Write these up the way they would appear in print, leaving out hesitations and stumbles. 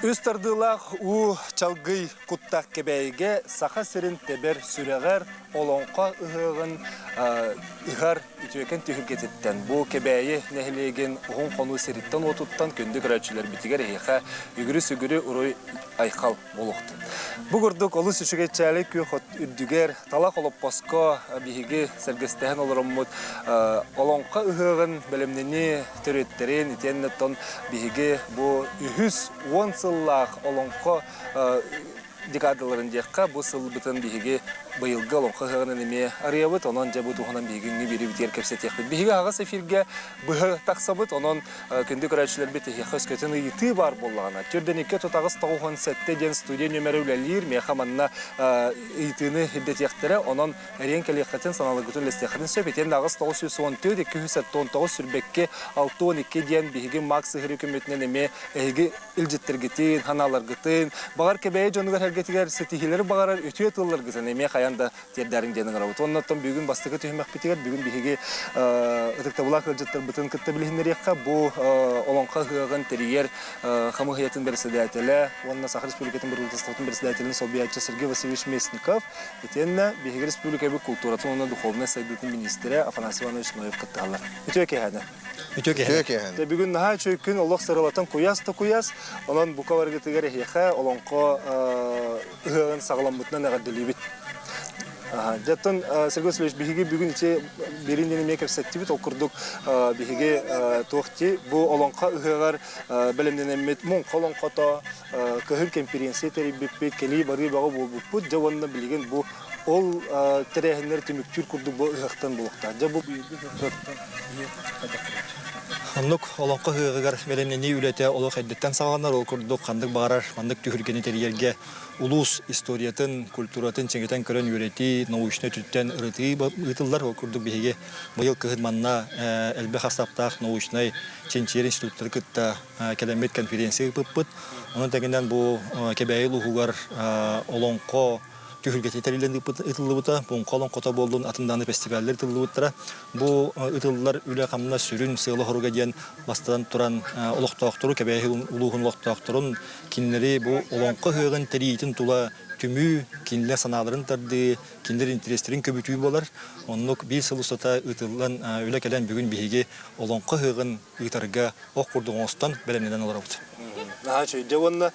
Üstardılaq u çalgıy kuttaq kebeyge saha sirin teber süreğer olonqa ıhığın ıhar ütüyeken tühülgetetten. Bu kebeyi nehlegen uğun konu seritten otuttan kündü grachüler bitiger eha ügürü sügürü uruy aykal boluqtu. Bu gurduk olu süşügetçalik hot üddüger talaq olup posko bihigi sergestehen olurumut olonqa ıhığın belemneni türetterin itenneton bihigi bu ühüs 10 yıllık olonqa dekadaların diyekka bu sıl bütün bihigi bayılgı olonqa hığının eme arayabıt onun jabı tuğunan bihigini biri biter kepset yakbet. Bihigi ağa sefirge bıhı taqsabıt onun kündü kıraçılar beti hıqız kötün ıyıtı var bollağına. Türden iki tutağız tağuğun sette den studiya nömerevlelir meha manna ıyıtını hiddet yaktire onun eriyen keliyakatın sanalı gütün lestiyakatın söpeten ağız tağız süsüon tüy de kühüsetton tağız sürbekke 6-12 diyen bihigi maks hırı hükümetinen eme ehigi ilcittir gitin, hanalar gitin. Bağar kebeye canıgar hergetiger setihileri bağarar ötüye tıllar gitin. Eme kayanda terdarin canıgar avut. Ondan bugün bastığı tüymek bitiger. Bugün bihigi ıtıkta bulak ilcittir bütün kıtta bilihinler yakka. Bu olonqa hığın teriyer hamı hıyatın bersediyatele. Onunla Sakha Respublikatın bir ultastatın bersediyatelinin solbiyatçı Sergey Vasilyevich Mesnikov. Etenne bihigi Respublika bir kulturatın onun duhovna saydıtın ministeri Afanasy Ivanovich Noyev kıttalar. Ötüye kehane. Bugün daha çok gün Allah sarılatan kuyas da kuyas. Onun bu kadar getirir hiyaka olonqa hığın sağlamlıkna negaddelibit. Jattan Sergey Vasilyevich bihigi bugün içe birinden mekep setibit okurduk bihigi tohti bu olonqa hığar belemden emmet mon olonqata kahır konferansiya teribip keli bari bağı bu jawanna bilgen bu ol terehinler tümüktür kurdu bu hıqtan bulukta. Ja bu hıqtan Onluk olonqa hığıgar belemneni ülete oluq eddetten sağlanlar ol kurduk kandık bağırar mandık tühürgeni teriyerge ulus istoriyatın, kulturatın çengeten körön yüreti, nauşne tütten ıtıllar ol kurduk bihege bayıl kıhıdmanna elbe hastaptaq nauşnay çençeri institutları kıtta kelemet konferansiya pıppıt. Onun tekinden bu kebeyi luhugar olonqa tühürgeti terilen ıtıllıbıta, bu olonqota bolduğun atındanı festivaller ıtıllıbıtlara. Bu ıtıllar üle kamına sürün, sığılı horuga diyen bastıdan turan oloqtağıqtırı, kebeyi uluğun oloqtağıqtırın kinleri bu olonqa hığın teriyitin tula tümü kinler sanaların tardı, kinler intereslerin köbütüyü bolar. Onluk bir sıl usata ıtıllan üle gelen bugün bihigi olonqa hığın ıtarga oq kurduğun ostan belemneden olarabıdı. Aha şey, jawanna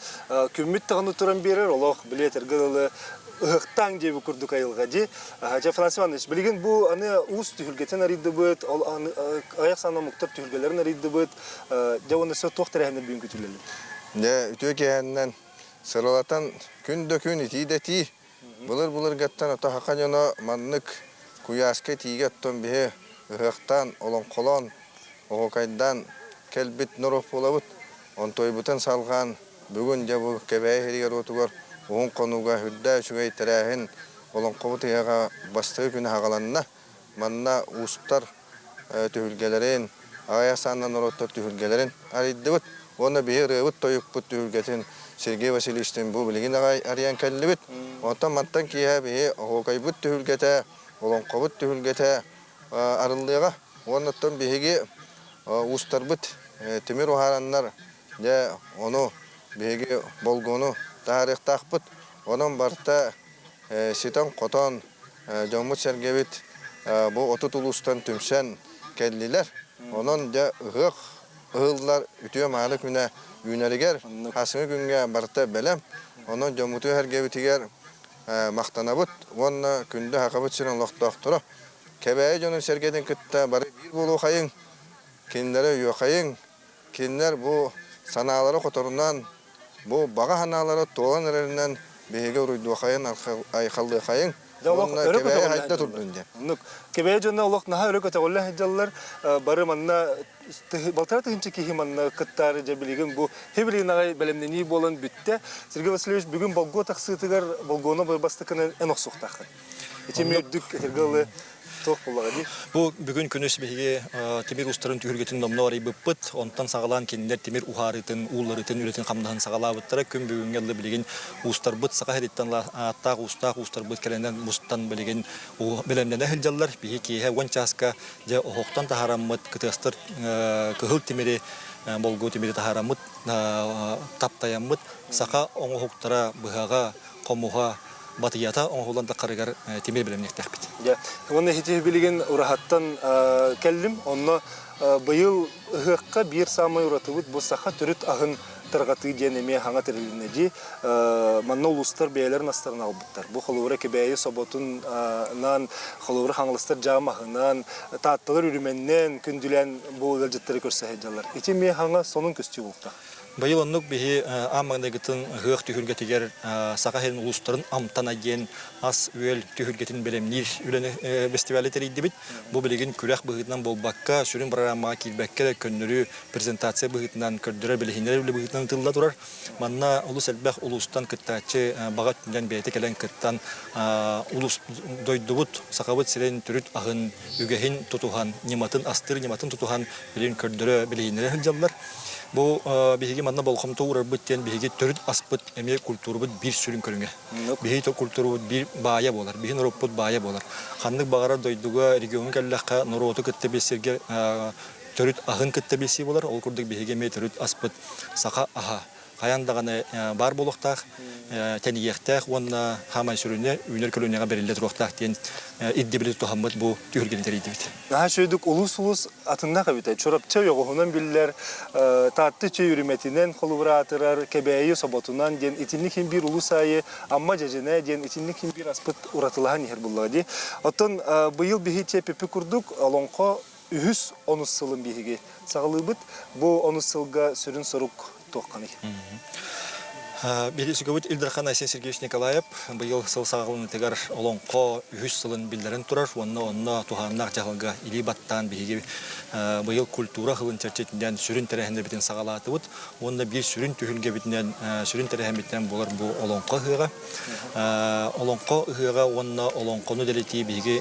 kümmit tağını turan birer oloq bileter gıdalı Hıqtan diye bir kurduk ayılgadı. Afanasy Ivanovich, bilgin bu anı us tühülgeten arıydı bıt, ayak sana muhtar tühülgelerin arıydı bıt, jawanna söz tohterehinde bugün kütülelim. Ne ütüyekehenden sıralatan gün dökün iti bulur gattan ota hakan yana manlık kuyaske tigatton bihe hıqtan olan kolon oğukaydan kelbit nurup olabıt on toybutan salgan bugün jabu kebeye heriger otugar oğun konuga hüdda şugay terehin olan kovutu yaga bastığı günü haqalanına manna ustar tühülgelerin ayasandan orottak tühülgelerin ariddibit ona bihe rıvıt toyukput tühülgetin Sergey Vasilyevich'ten bu bilgin arayan kellibit ondan mattan kiye bihe oğukaybut tühülgete olan kovut tühülgete arıllığa ondan bihegi ustarbıt temir oharanlar de onu bihegi bolgonu tarih takpıt onun barta sitan koton Jomut Sergeyevit bu otut ulustan tümsen kelliler onun da ığıllar ütüye malik güne güneriger hasını günge barta belem onun Jomutu Sergeyevitiger maqtanabıt onun günde haqabıt siren loqtaqtıra kebeye jonun Sergeyden kıtta bari bir bulu kayın kinlere yoqayın kinler bu sanaları kotorundan bu bağa hanalara toğan ererinden bihege uruydu kayın aykallı kayın onunla kebeye hayda turdunca. Kebeye jonda oloq naha örek öte golla hecallar barı manna baltara tığınçı kihi manna kıttar cebiligin bu hebili nagay belemneni bolan bitte. Sergey Vasilyevich bugün bolgo taqsıtıgar bolgona bastıkını en oqsuqtaqın. İçime dük hergalı Bu bugün künüs bihige temir ustarın tühürgetin domna arayı bıppıt, ondan sağalan kendiler temir uharıtın, uğlarıtın, üretin kamdahan sağalabıttıra kün bugün geldi bilgin ustar bıt sağa herittan attaq ustar bıt kelenden mustan bilgin belemden ehiljallar bihi ki he wanchaska ja oqtan taharammat kıtastır kıhıl temiri болгу тибири тахарамыт таптаямыт сака оңохуктара быхага комуга батыята оңохулан тақарыгар темир билемнектәхбит. Я, оны хите билеген урахаттан келдим, онно быйыл ыгыкка бир самый уратыбыт бу саха төрүт агын таргаты денеме хаңа терилинеди манна улустар бейлерин астарына албыттар. Бу холовра кебейи соботун нан холовра хаңлыстар жамахынан тааттылар үрүменнен күндүлен бу өлжеттери көрсөһөжалар. Ити ме хаңа сонун көстү болта. Быйыл оннук биһи аммагдагытын ыгык түһүлгетигер сака херин улустарын амтана ген ас үөл түһүлгетин белемнир үлен фестивале теридибит. Бу билеген күрәк быгытынан болбакка сүрүн программага килбекке көннөрү презентация быгытынан көрдөрө билехинер быгытынан тылла турар. Манна улус элбэх улустан кыттачы багат түндән бейте келен кыттан улус дойдубут сакабыт сирен түрүт агын үгехин тутухан нематын астыр нематын тутухан билен көрдөрө билехинер жаллар. Бу биһиги манна болхом туурар биттен биһиги төрүт аспыт эме культурабыт бир сүрүн көрүнгө. Биһи то культурабыт бир бая болар, биһи нороппут бая болар. Ханнык багара дойдуга регион келлакка нороту кытты бесерге төрүт агын кытты беси болар. Ол курдук биһиги эме төрүт аспыт сака аха. Каяндаганы бар болуктак, тенигектак, онна хамай сүрүнө үнөр көлөнөгө берилде туруктак ден иддибили тухаммыт бу түгүлгендери дибит. Шөйдүк улус атында кабита чорапча йогонун биллер таатты чөй үрүметинен холуратырар кебейи соботунан ден итинникин бир улус айы амма жежене ден итинникин бир аспыт уратылган ихер буллади. Оттон быйыл бихи пепи курдук алонко үһүс онус сылын бихиги сагылыбыт бу онус сылга сүрүн сорук тоққаны. Белесігөбіт Илдархан Айсен Сергеевич Николаев бұйыл сыл сағылын тегар олонқо үхіс сылын білдерін тұрар. Онна туханнақ жағылға или баттан бейге бұйыл культура қылын чәрчетінден сүрін тәрәхінді бітін сағалаты бұд. Онда бір сүрін түхілге бітінен сүрін тәрәхін бітінен болар бұл олонқо ұғыға. Олонқо ұғыға онна олонқоны дәлеті бейге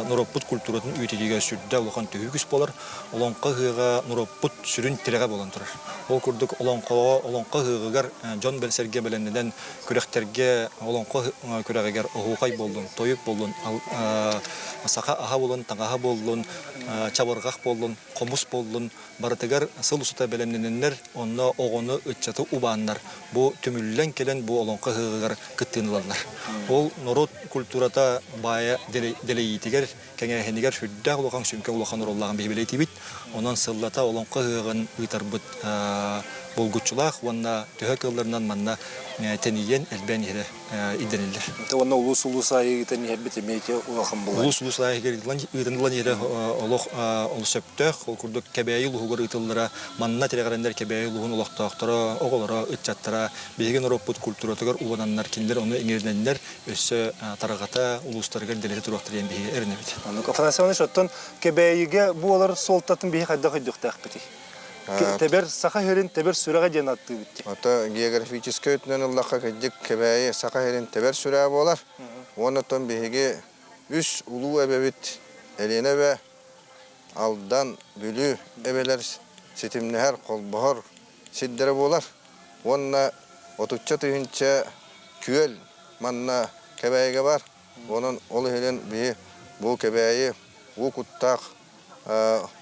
нұроппұт культуратын үйтедеге сүрді олған түйігіс болар. Олонқо ұғыға нұроппұт сүрін тәрәға болан тұрар. Ол күрдік олонқо ұғығар Жон Белсерге беленнеден күрәктерге олонқо күрәгәгәр оғуқай болдun, тойып болдun, сақа аға болдun, таңаға болдun, чабырғақ болдun, қомыс болдun, барытыгар сыл ұсыта беленненнер, онна оғыны үтчаты убаннар. Бұл түміллен келен бұл олонқо ғығығар күттіңіланлар. Ол норот культурата бая делейтігер, кәңәхенігер хүдді олоған сүмке олоған ороллағын бейбелеyti бит, онан сыллата олонқо ғығығын ұйтар бұд Болгучулах, онна төһө кылларынан манна тениен элбен ере иденилер. Онна улус айы тени бите мете улахан булар. Улус айы иденилан ере олох олсөптөх, ол курдук кебейи лугур итыллара манна телегрендер кебейи лугун олохтоктора, оголора ытчаттара, беген ропут культуратыгар улананнар киндер оны эңерденнер өссө тарагата улустарга делете туруктар эмби эрнебит. Аны Францияны шоттон кебейиге бу олар солтатын бии кайда койдуктак бити. Тебер саха херин тебер сүрәгә ден атты бит. Ата географический өтнен Аллахка кәдик кебәе саха херин тебер сүрә болар. Оннан биһиге үс улуу эбебит элене бе алдан бүлү эбелер сетимнәһәр колбохор сиддере болар. Онна отучча тыйынча күел манна кебәеге бар. Онын ол херин бии бу кебәе бу куттак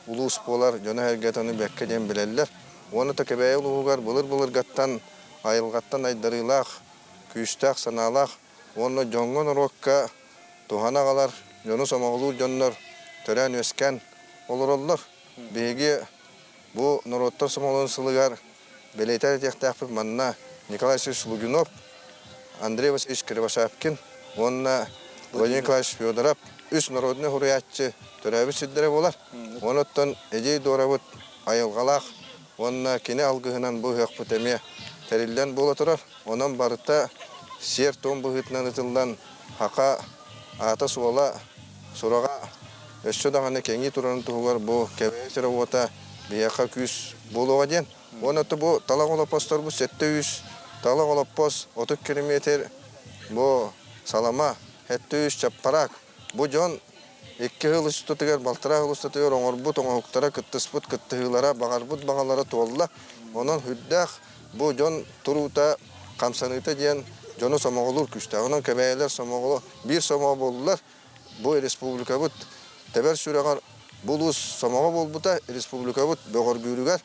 улус болар, жона хергетаны бәкке ден білелер. Оны та кебәе улуғар бұлыр гаттан, айылғаттан айдарылақ, күйістақ саналақ. Оны жоңғын ұрыққа тухана қалар, жоны самағылу жонлар төрән өскен олар олар. Беге бұл нұроттар самағылын сылығар белейтер тектәқпіп манна Николай Сергеевич Лугинов, Андрей Васильевич Кривошапкин, онна Владимир Николаевич Федоров, үс народны хуриятчы төрәбі сиддері болар. Оныттан әдей дорабыт айылғалақ, онына кене алғығынан бұл өқпіт әме тәрілден бола тұрар. Онан барыта сер тон бұғытынан ұтылдан хақа ата суала сұраға өссі дағаны кәңі тұраны тұғылар бұл кәбәйсірі ота бияқа күз болуға ден. Онытты бұл талақ олапостар бұл сәтті үз, талақ олаппос 30 километр бұл салама, әтті үз чаппарақ. Бұл жон Екі хыл үстітігер, балтыра хыл үстітігер, оңырбұт, оңықтара, күттіспұт, күттігілара, бағарбұт, бағалара туалла. Онын хүддәқ бұл жон тұруыта, қамсаныйта дейін жоны сомағылыр күшті. Онын кәбәйелер сомағылы, бір сомағы болдылар. Бұл республика бұд. Тәбәр сүрәғар бұл ұз сомаға бол бұта, республика бұд, бөғір гүрігер.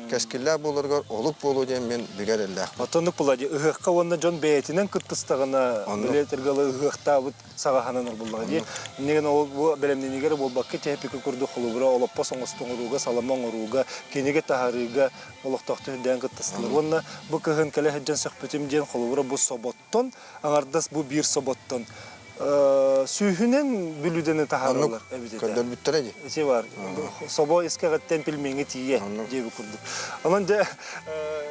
кескиллер буларга олуп болу ден мен бигер эллах. Отонук булади ыгыкка онна жон бейтинен кыттыстагына билетергалы ыгыкта бут сагахананыр буллаги. Неген ол бу белемненигер болбакка тепик курду холубра олоппа соңостуңуруга саламоңуруга кенеге тахарыга олоктокту ден кыттыстылар. Онна бу кыгын келе хаджан сөхбетим ден холубра бу соботтон аңардас бу бир соботтон сүйүнен бүлүдени тахаралар эбидете. Көндөл бүттереди. Эти бар. Собо искагаттен пилмеңи тие деп курду. Анан да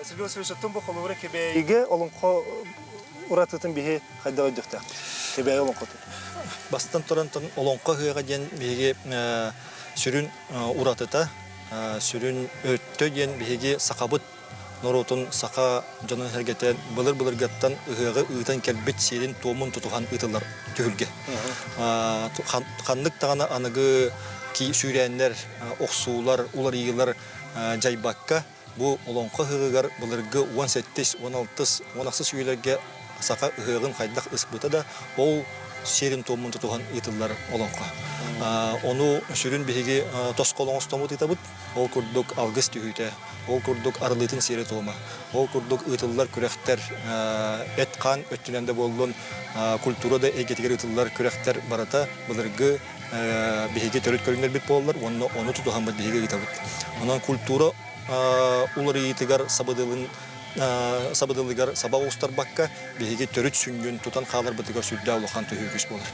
Сергей Васильевич аттан бу холовра кебеге олонко уратытын бихи хайдага дөхтә. Кебеге олонко. Бастан торантан олонко хыга ден биге сүрүн уратыта сүрүн өттө ден биге сакабыт Норотун сака жонун хергетен былыр гаттан ыгыгы ыйтан келбит серин томун тутухан ытылар төгүлгө. Хандык тагана аныгы ки сүйрәннәр, оксуулар, улар йылар жайбакка бу олонко хыгыгар былыргы 17, 16, 16 сүйрәгә сака ыгыгын хайдак ыспыта да ол серин томун тутухан ытылар олонко. Onu sürün bihi toskoloğuz tomut itabut, ol kurduk algıs tühüte, ol kurduk arılıtın seri toma, ol kurduk ıtıllar kürekter, et kan öttülende bolun kultura da egetiger ıtıllar kürekter barata, bılırgı bihi törüt körünler bit bollar, onu tutuhan bit bihi itabut. Onun kultura uları itigar sabıdılıgar sabah ustar bakka bihi törüt süngün tutan kalır bitigar südde olukan tühügüs bolur.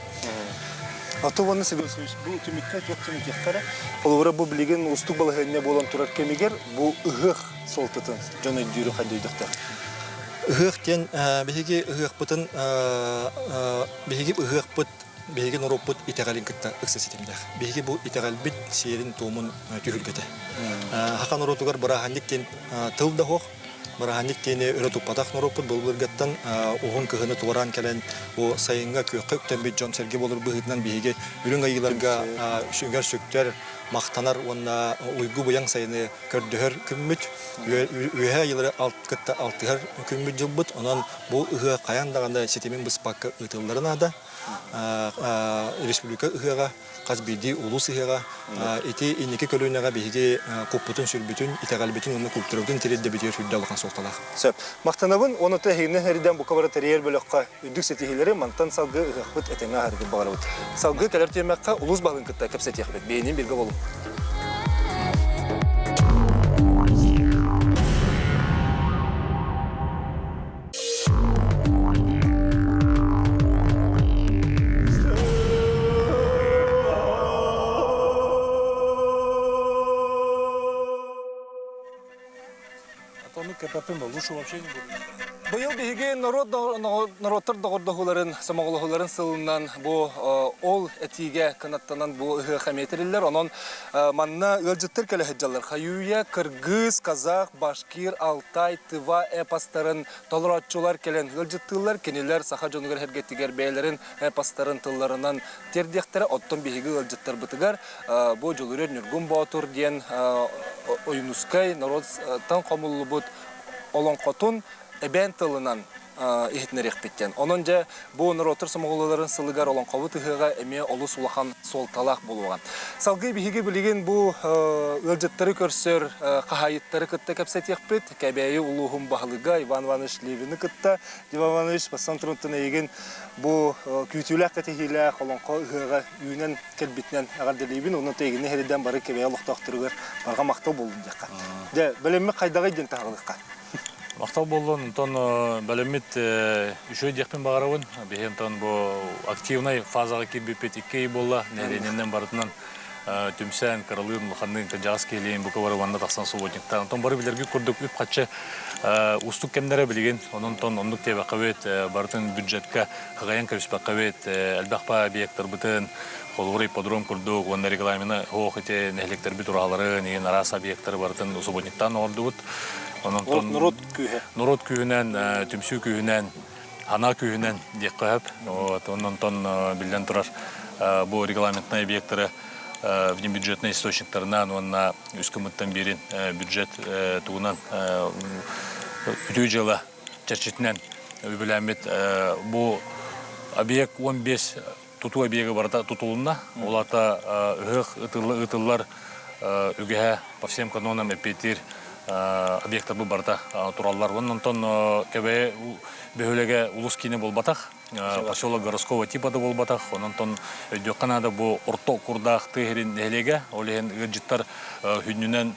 Атованы себебі бұл түмікке жоқ түміккері. Олғыра бұл білеген ұстық балығынне болан тұрар кемегер, бұл ұғық солтытын жаны дүйрі қайдойдықтар. Ұғық ден бігеге ұғық бұтын, бігеге ұғық бұт, бігеге нұрып бұт итеғалин күтті ұқсас етемдер. Бігеге бұл итеғал біт серін туымын түйілгеті. Хақан ұротығар бұрағандық ден тылда хоқ, Бараханик тени өрөтүп патак норопут болбургаттан огон кыгыны туаран келен о сайынга көктөн бит жон серге болур быгытынан биге үрүн айыларга шүнгөр сөктөр мактанар онна уйгу буяң сайыны көрдөөр күммүт үһө айылары алткытта алтыгар күммүт жылбыт онан бу ыгы каяндаганда сетемин быспакка ытылларына да республика ыгыга казбиди улус ыгыга эти инеке көлөнөгө биге коппутун сүрбүтүн итегалбитин онна культурдун тиредде битер сүрдө алган сокталар. Сөп. Мактанабын оны тегине хериден бу кабара терьер бөлөккө үдүк сетихилери мантан салгы ыгыпыт этеңе харгы багарабыт. Салгы келер темекка улус балын кытта кепсетиякбет. Бейнин бирге болуп. Капапин лучше вообще не будет. Быйыл биһиги народтар догордогуларын, самогологуларын сылынан бу ол этиге канаттанан бу хаметриллер, онон манна ылжыттыр келе хаджалар. Хаюя, кыргыз, казах, башкир, алтай, тыва эпостарын толоротчулар келен ылжыттылар, кенелер саха жонугар хергеттигер бейлерин эпостарын тылларынан тердехтере оттон биһиги ылжыттар бытыгар. Бу жолурер Нургун Батур диен Оюнускай народ тан комуллубут олонкотун эбен тылынан ихтнерек биттен. Онон же бу народтар самоголларын сылыгар олонкобу тыгыга эме олус улахан солталак болуган. Салгы биһиги билеген бу ылжыттары көрсөр кахайыттары кытта кепсетекпит, кебейи улугун баһлыга Иван Иванович Левины кытта, Иван Иванович бассантрунтуна еген бу күтүләк катехилә олонко ыгыга үйнен келбитнен агарделибин, оны тегине хериден бары кебей олоктоктургар барга мактоо болду дияка. Де белемме кайдагы ден тагылыкка. Мактау болдон, тон белемит үшө декпен багарабын. Бехен тон бу активный фазага кирбипет 2 ай болла. Нерененден барытынан түмсән, кырылын, луханның кыжас келейин бу кабарванда таксан субботниктан. Тон бары билерге көрдүк үп качы устук кемнере билген. Онун тон ондук тебе кабет бартын бюджетка хагаян кабиспа кабет албакпа объекттер бутын холурый подром курдук, онда регламена хохите нехлектер бит уралары, неген арас объекттер бартын субботниктан ордубут. Норот күйінен, түмсүү күйінен, ана күйінен дек қойып. Онын тон білден тұрар бұл регламентный объекттері внебюджетный источниктарынан, онына үскіміттен берін бюджет туғынан үтүү жылы чәрчетінен өбіләмет. Бұл объект 15 тұту объегі барда тұтылына. Олата үғық, ұтылар үгіға по всем канонам әпетер объекттар бұл барда тураллар. Оннан кебе бөһөлеге улус кине болбатах, поселок городского типа да болбатах. Оннан өйдөкканада бу орто курдах тыгырин нелеге, олеген ыджиттар хүннүнен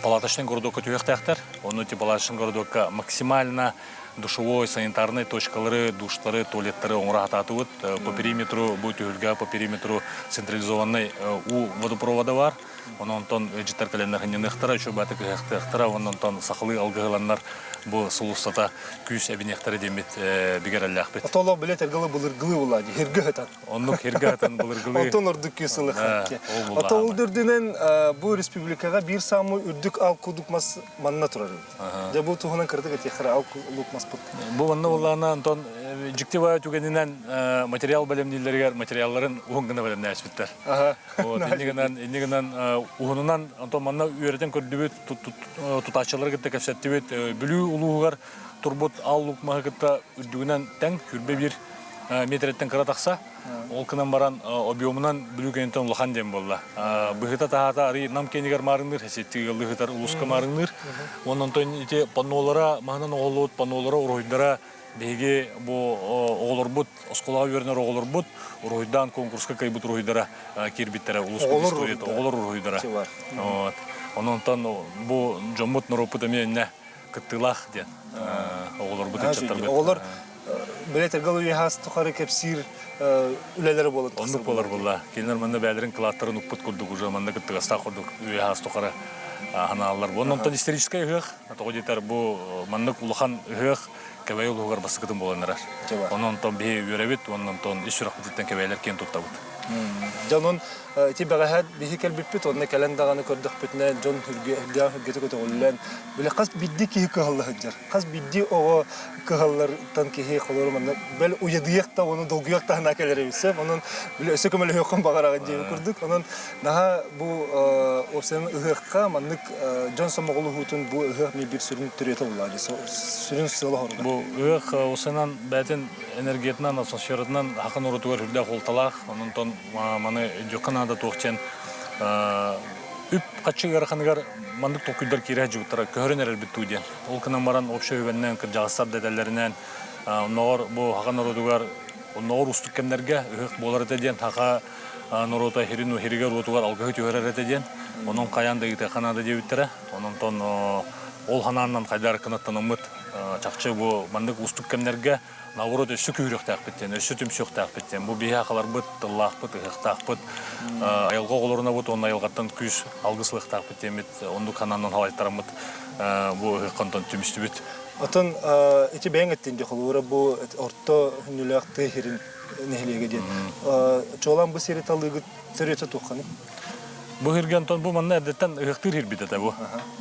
палаточный городокка түйөктәктер. Оны палаточный городокка максимально душевой, санитарный точкалары, душлары, туалеттары оңырататывыт. По периметру будет үлга, по периметру централизованный у водопровода бар. Оннан життар календархынен ыхтара, еще батык ыхтара, оннан сақылы алгыгыланнар bu сулустата күс әбинектері демет бігерәлләқ бет. Атолы білет әргілі бұлыргылы болады, хергі ғатан. Онлық хергі ғатан бұлыргылы. Отон үрдік күсілі қатке. Атол үрдінен бұл республикаға бір самы үрдік ал күдік мас манна тұрар. Жа бұл тұғынан кірдік әтеқірі ал күдік мас бұд. Бұл манна олағына антон жіктева түгенінен материал бәлемнелерге материалларын уғыңғына бәлемне әспеттер. Енігінен уғынынан антон манна үйерден көрді бет, тұташылар кітті кәпсетті бет, бүлі улуғар турбут аллук мағықытта үрдігінен тәң хүрбе бір метреттен қыра тақса, ол кынан баран объемынан бүлі кенеттен ұлған дем болла. Бұғыта тағата арый нам кенігер марыңдыр, әсеттігі ұлығытар ұлысқа марыңдыр. Онын тойын ете панолара, мағынан оғылуыт, панолара ұройдара беге оғылыр бұд, осқолаға вернер оғылыр бұд, ұройдан конкурсқа кайбыт ұройдара кербиттері, ұлысқа историет, оғылыр ұройдара. Онын тойын бұл жомыт нұропыт әменне кыттылах ден оғылар бұтын чаттар бет. Оғылар білет әргіл үйхас тұқары кепсир үлелері болын. Ондық болар болла. Келінер манда бәлерін қылаттарын ұппыт көрдік уже, манда кыттығаста құрдық үйхас тұқары ханалар. Оннан историческай үйхақ, тоғы детер бұл мандық ұлыған үйхақ кәбәй ұлығар басы кытын боланырар. Оннан бей үйеребет, оннан еш үрақ бұтеттен кәбәйлер кен тұтта бұд. Жанон тибағахад бихи кәлбіппет, онна кәлендағаны көрдік бітіне жон хүргеті көті олылан. Біле қас бидді кейі кығаллы ғыджар. Қас бидді оғы кығаллардан кейі қолыры манна. Бәл уядыяқта, оны долгыяқта ғана кәлері бісі. Онын біле өсі көмелі өйқын бағараған дейін көрдік. Онын наға бұл осының ұғыққа маннық жон самоғылы ғутын бұл ұғық не бір сүрін түреті олады. Сүрін сылы ғорда. Бұл ұғық осынан бәтін энергетінен, атмосфератынан хақын ұрытуғар хүрді қолталақ. Онын тон маны жоқын ада тоқчен үп қатшы ғарқанығар мандық тоқүйдер кере жүгіттара көрін әрі бітті өден. Ол кінен баран опшы өбеннен, жағыстар дәдәлерінен, оңағыр бұл хаған ұрытуғар, оңағыр ұстық кемдерге үғық болар әтеден, тақа нұрота херін херігер ұрытуғар алғығы түйер әтеден, оның қаянда еті қанады дебіттері, оның тон ол хананнан қайдар кынаттан ұмыт, чақчы бұл мандық ұстық кемдерге наурот өссі күйрек тәқпеттен, өссі түмсек тәқпеттен. Бұл бейі ақылар бұд, тыллақ бұд, ұғық тәқпет. Айылға қолырына бұд, оны айылғаттан күз алғысылық тәқпеттен бет, онды қананнан халайттарым бұд, бұл ұғыққантан түмісті бет. Отын, эти бәйін әттен де қолуыра бұл орта хүніліақты херін нәхілеге ден. Чоғылан бұл сері талығы түреті тұққаны? Бұл херген тон бұл манна әдеттен ұғықтыр хербет әті бұл.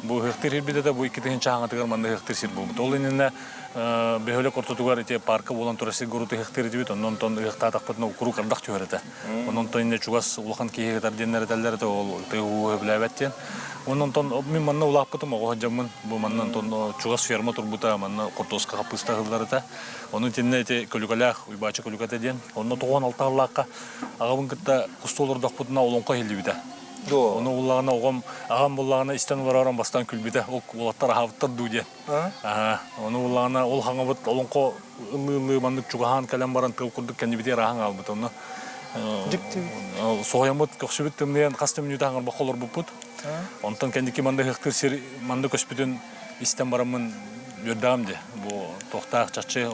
Бұл ұғықтыр хербет әті бұл екітігін чағаңатығар манна ұғықтыр сер бұл. Ол еніне бөхөлек ортотугар ете парка болан турасы ғыруты ұғықтыр дебет, онын тон ұғықта атақпытына құру қардақ түйер әті. Онын тон ене чуғас ұлған кейгетар денлер әтәлер әті ол ұғы өбілі әбәттен. Онын тон мен манна ұлақ бұтым оға жамын, бұл маннан тон чуғас ферма тұрбыта, манна құртосқа қапыста ғылдар әті. Оның теніне әте көлікалақ, ұйбачы көлікат әден. Онын тоған алта ғылаққа ағабын күтті құстолыр дақпытына олонқа елді біді. Оны улағына оғам ағам болағына істен бараран бастан күлбеді, олаттар ағавыттар дүйде. Оны улағына ол хаңа бұд, олыңқо ұлы-ұлы мандық чуғахан кәлем баран тыл күрдік кәнді бітер ағаң албыд. Оны соғайын бұд, көксі біт тімдеген қасты мүнеті ағар бақолар бұд бұд. Онтан кәндекі мандық ұқтыр сер, мандық көспетін істен барамын өрдағым де. Бұл тоқтақ чачы,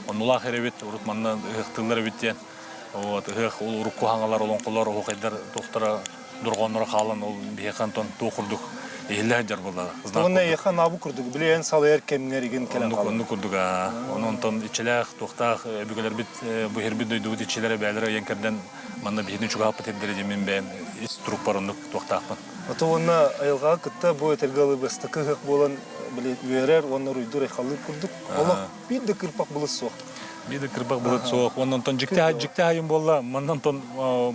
онулақ әребет, ұрыт мандық ұқтылар әбеттен. Ол ұрыққу хаңалар, олыңқолар, оғайдар тоқтара дұрғанлары қалын ол бейқан тон тоқырдық елі жар болды. Оғынна еқан абы күрдік, білейін салы әр кәмінер еген кәлем қалын. Онды күрдік. Оның тон ичеләқ, тоқтақ, бүгілер біт, бұхер біт дөйдіғыт ичелері бәлері енкерден манда бейдің чуға апыт еддері демен бәйін труп бар ондық тоқтақпын. Ото онна айылға күтті бұл әтергалы бұстықы ғық болан үйерер, онна рүйдір айқалы күрдік. Олық бейді кірпақ бұлыс соқ. Бейді кірпақ бұлыс соқ. Оннан тон жікте хайын болла, маннан тон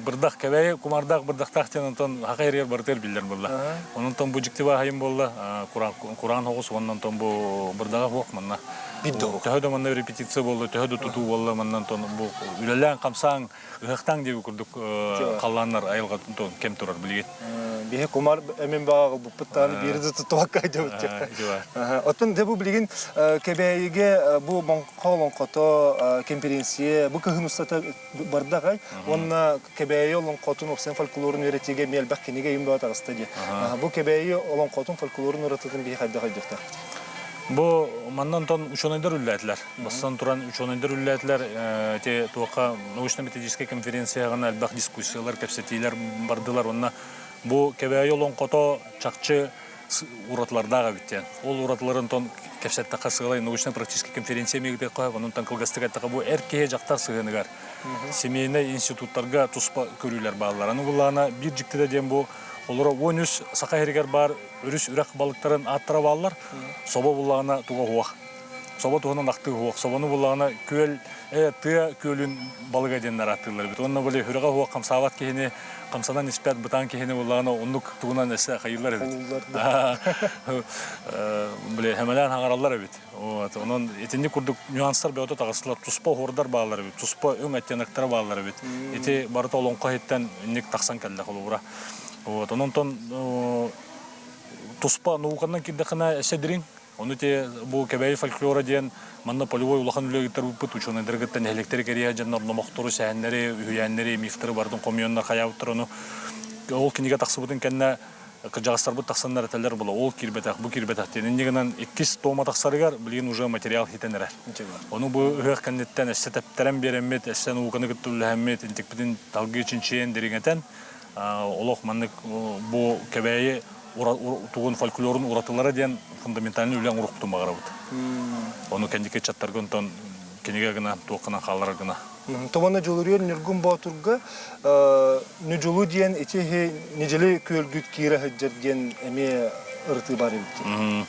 бірдақ кәбәйі, құмардақ бірдақтақтен тон хақайрер бартер білдер болла. Оннан тон бұл жікте хайын болла, Құран хоғыс, оннан тон бұл бірдаға хоқ манна. Биддо. Төһөдө манна репетиция болду, төһөдө тутуу болду, маннан тон бу үлелән камсаң, ыхтаң деп курдук калланнар айылга тон кем турар билген. Бихе кумар эмен багы бу пыттан бирде тутуак кайда үтчек. Отун дебу билген кебейге бу монколон кото конференция бу кыгыныстата бардагай, онна кебейе олон котун оксен фольклорун өретеге мелбак кенеге имба тагыстади. Бу кебейе олон котун фольклорун өрететін бихе кайда кайдыкта. Бу маннан тон ученыйдар үлләтләр. Бастан туран ученыйдар үлләтләр те туакка научно-методическая конференция гына албак дискуссиялар, кепсетилер бардылар. Онна бу кебей олон кото чакчы уратлардагы биттен. Ол уратларын тон кепсетте касыгылай научно-практическая конференция мегде кой, онун тан кылгастыгатта бу эркеге жактар сыгыныгар. Семейный институттарга туспа көрүлөр балалар. Аны булана бир жиктеде дем бу олар онус сақайрегер бар үріс үрәк балықтарын аттыра балалар, соба бұлағына туға хуақ. Соба туғынан ақты хуақ. Собаны бұлағына көл, тыя көлін балыға денлер аттылар. Онына бұлы үріға хуақ қамсават кейіне, қамсадан іспәт бұтан кейіне бұлағына онлық туғынан әсі қайылар әбет. Бұлы әмәлән хаңаралар әбет. Онын етінде күрдік нюанстар бәуді тағысылар. Туспа хордар балалар әбет, туспа өң әттен балалар әбет. Еті барыта олонқа еттен үннек тақсан кәлді қолы бұра. Ононтон туспа науканнан кирдакына эседирин. Оны те бу кебей фольклора ден манна полевой улахан үлегиттер буппут ученыйдыргыттан электер керия жаннар номохтору сәһәннәре, үһәннәре, мифтары бардын комьоннар хаябыттыр оны. Ол кинеге таксыбытын кенне кыржагыстар бу таксаннар теллер була. Ол кирбетак, бу кирбетак ден негенен 2 тома таксарыгар билген уже материал хитенер. Оны бу ыгы кеннеттен эсетептерен беремет, эсен уканы гыттуллахмет, интекпидин талгы үчүн чейен дерегетен олох маннык бу кебейи тугун фольклорун уратылары ден фундаментальный үлен урукту магарабыт. Оны кендике чаттаргын тон кенеге гына туакынан халлар гына. Томана жолурер нергун батурга нежолу диен эти нежели көлгүт кире хаджар диен эме ырты бар бит.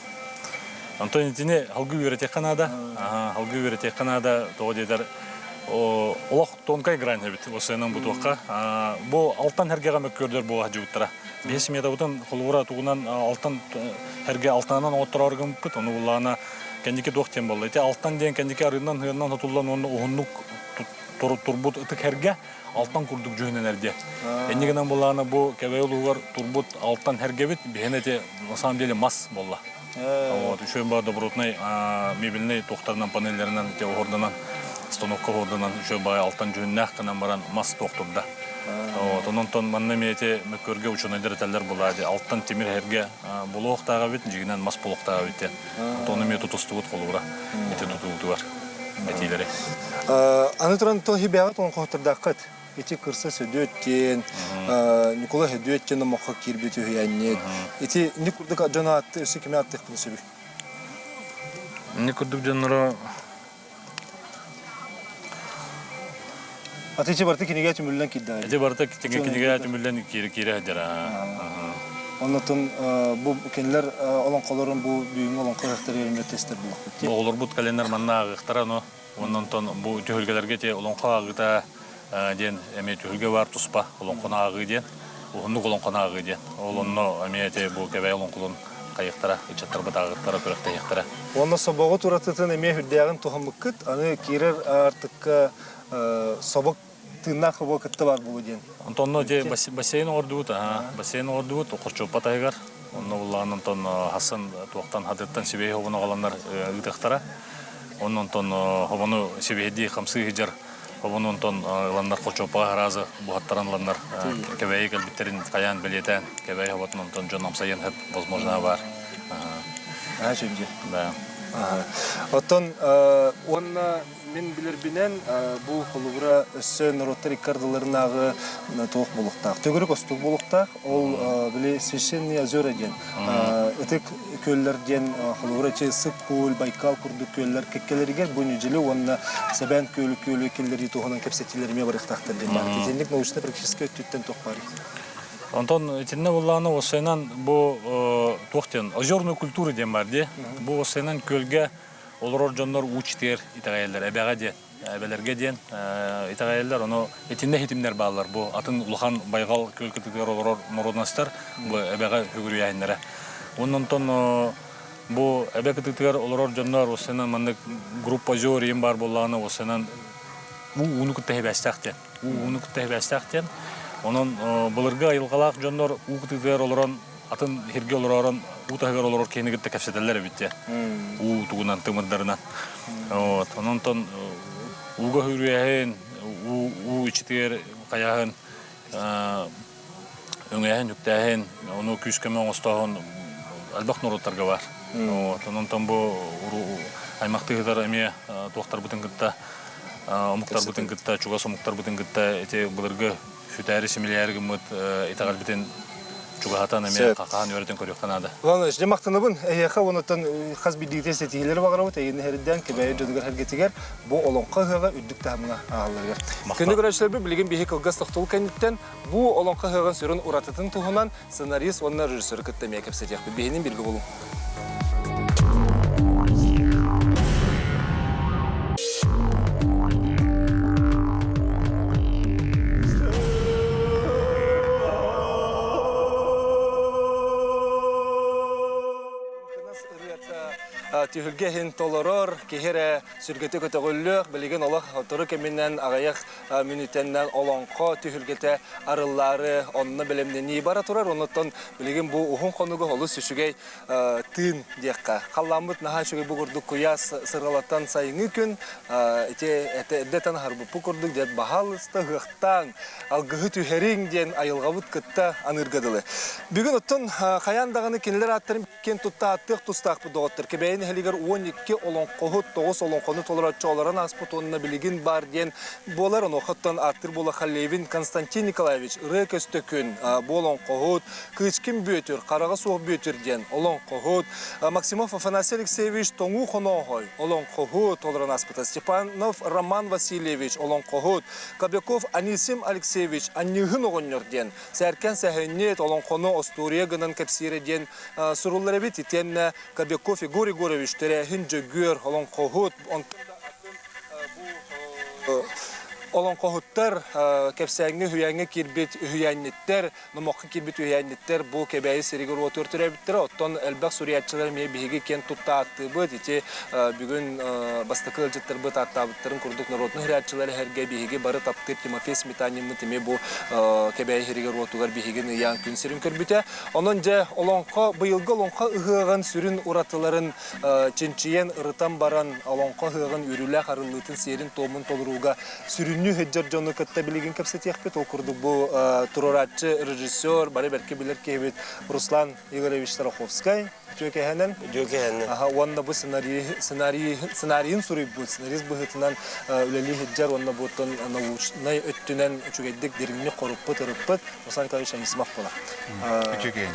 Антон дине халгы үйрете канада, халгы үйрете канада тоодедар олох тонкай грань бит. Осенан бу туакка бу алтан хергеге мөккөрдөр бу ажыбыттара. Бес метр бутан холура тугунан алтан херге алтанан отураргын бит. Оны булана кендике доктен болду. Эти алтан ден кендике арынан хырынан тотулган оны огунук турбут ытык херге алтан курдук жөнөнөрдө. Эндигенен булана бу кебейлугар турбут алтан херге бит. Бенете на самом деле мас болла. Вот еще ба добротный мебельный тохтарнан панельлеринен те ордунан станокка ордунан еще ба алтан жөннөх канан баран мас тохтурда. Вот ононтон манна мете мөкөргө учуныйдар теллер булады. Алтан темир херге булоктага бит, жигинен мас булоктага бит. Тону мете тустугут колура. Мете тутугу бар. Метилери. Аны туран то хибягат он котурдакыт. Эти кырса сөдөттен, Никола хөдөттен мокка кирбет өйәннет. Эти никурдык жана атты өсө кеме аттык сөбү. Никурдук жанра Атычы барты кинеге түмүлдөн кидда. эти барта кинеге түмүлдөн кире жара. Оннотун бу кенлер олон колорун бу дүйүн олон кырыктар еринде тестер булак. Бу олор бут календар манна агыктара но оннон бу төгөлгөлөргө те олон кагыта ден эме төгөлгө бар туспа олон конагы ден. Онну олон конагы ден. Олонно эмете бу кебей олон кулун кайыктара, ичаттар батагыктара көрөктө яктара. Онно собого туратытын эме хүрдягын тухамыкыт, аны кирер артык собок тыннак вакытта бар бу ден. Антонно же бассейн ордут, бассейн ордут, окурчу патайгар. Онно булган Антон Хасан туактан хадыттан сибей хобуна галандар ыдыктара. Оннон хобуну сибейди хамсы хижар. Хобуну Антон ландар кочопа разы буаттаран ландар кебей калбиттерин каян билетен, кебей хобутун Антон жонамсайын хеп возможно бар. Жөнде. Да. Оттон онна мен билербинен бу холугра өссө народтар иккардыларынагы тоок болуктак. Төгөрөк остук болуктак, ол биле священный озера ден. Этек көллөр ден холугра чесип көл, Байкал курдук көллөр кеккелерге бу нежели онна Сабан көлү келleri тоонан кепсетилерме барыктактар ден. Тезендик научно-практический өттүттен ток бар. Антон, этинне булланы осайнан бу токтен озерную культуру ден бар де. Бу осайнан көлгө олор жоннор учтер итагаялар эбега де. Эбелерге ден итагаялар оно этинне хитимдер баалар. Бу атын улахан Байгал көлкөтүлөр олор народностар бу эбега хөгүрүяйнара. Оннон бу эбекетигер олорор жоннор осенан мандык группа жор ем бар боллагына осенан уну кытебестактен. Уну кытебестактен. Онон булырга айылгалак жоннор укытыгер олорон атын хирге олорон утагер олорор кенигетте кепседелер битте. У тугунан тымырдарынан. Вот, онон уга хүрүяһен, ичтер каяһын өңәһен үктәһен, ону күскеме остаһын албак нуруттарга бар. Вот, онон бу аймактыгыдар эме тохтар бутын гытта, омуктар бутын гытта, чуга сомуктар бутын гытта, эте булырга хүтәри семилярга мыт итагал битен чугатан эме какаан өрөтөн көрөктанады. Ладно, жде мактаныбын, эяха онотон хазбидигте сетилер багарабыт, эйин херден кебе жодугар хергетигер, бу олонка хыга үддүк тахмына агалларга. Күндө көрөчлөр билген бихи кылгас токтол кенниттен бу олонка хыган сүрүн уратытын тухунан сценарист онна режиссер кыттамия кепсетек. Бихинин билги болун. Түйілгехін толорор, кехере сүргеті көтіғілік, білеген олық тұры кемінен ағаяқ минутеннен олонқо түйілгеті арыллары, онына білемдені бара тұрар, оныттан білеген бұл ұғын қонуғы олы сүшігей тын дейққа. Қалламыт наға шүгей бұғырдық құя сырғалаттан сайыңы күн, әдеттен харбупы күрдік дед бағалысты ғықтан, алғығы түйхерің ден айылғабыт күтті анырғадылы. Бүгін ұттын қаяндағыны кенілер аттырым кен тұтта аттық тұстақ бұ доғыттыр. Кебейін әлігер 12 олонқоғыт, 9 олонқоны толыратчы оларын аспыт онына білігін бар ден болар. Оноқыттан аттыр бола Халевин Константин Николаевич ұрық өстікін бұл олонқоғыт, күйчкін бөтір, қараға соғы бөтір ден олонқоғыт, Максимов Афанасий Алексеевич тоңу қонағой олонқоғыт оларын аспыты, Степанов Роман Васильевич олонқоғыт, Кобяков Анисим Алексеевич аннығын оғыныр ден, Сәркен Сәхенет олонқоны Остурия гынан кәпсері ден сұрулары бет етенне Кобяков Егор Егорович терәһин җөгөр олонқоғыт Олонқоғыттар кәпсәңі хүяңі кирбет хүяңнеттер, номаққы кирбет хүяңнеттер бұл кәбәйі серігір отыр түрәбіттір. Оттан әлбәқ сүриятчылар мей бігі кен тұтта атты бұд. Ете бүгін бастықы әлжеттер бұд аттабыттырын күрдік народны хүриятчылар әрге бігі бары таптыр Тимофей Сметанинны теме бұл кәбәйі серігір отығар бігін ұян күн серін көрбіті. Онын жа олонқа, бұйылғы олонқа ұғыған сүрін ұратыларын ченчиен ұрытан баран олонқа ұғыған үрілі қарылытын серін томын толыруға сүрін Нью хеджер жоны кытта билеген кепсетек бит, ол курдук бу туроратчы режиссер, бары берке билер кебит Руслан Игоревич Тараховский, Жөкехенен. Аха, онна бу сценарийин сурып бу, сценарист быгытынан үлели хеджер, онна бутон научный өттүнен үчүгеддик деринни коруппы, тырыппы, Руслан Николаевич Анисимов бола.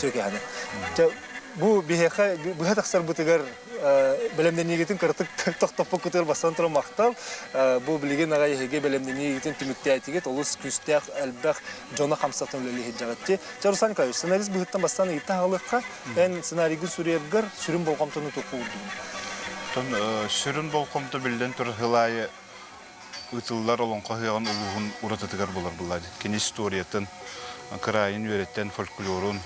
Жөкехенен. Бу бихеха тақсар бутыгар белемден егетін кыртык тоқтапы көтер бастан тұры мақтал. Бу білеген ағай еге белемден егетін түмікте әйтігет, олыс күстәқ әлбәқ жона қамсақтан өлелі хеджағатте. Руслан Николаевич, сценарист бұғыттан бастан егітті ағылыққа, ән сценарийгі сүрергір сүрін болқамтыны тоқу үрдігін? Сүрін болқамты білден тұр ғылайы ұтылылар олонқа ғыған ұлығын ұратытығар болар бұлады. Кен историятын, қырайын үйреттен, фольклорын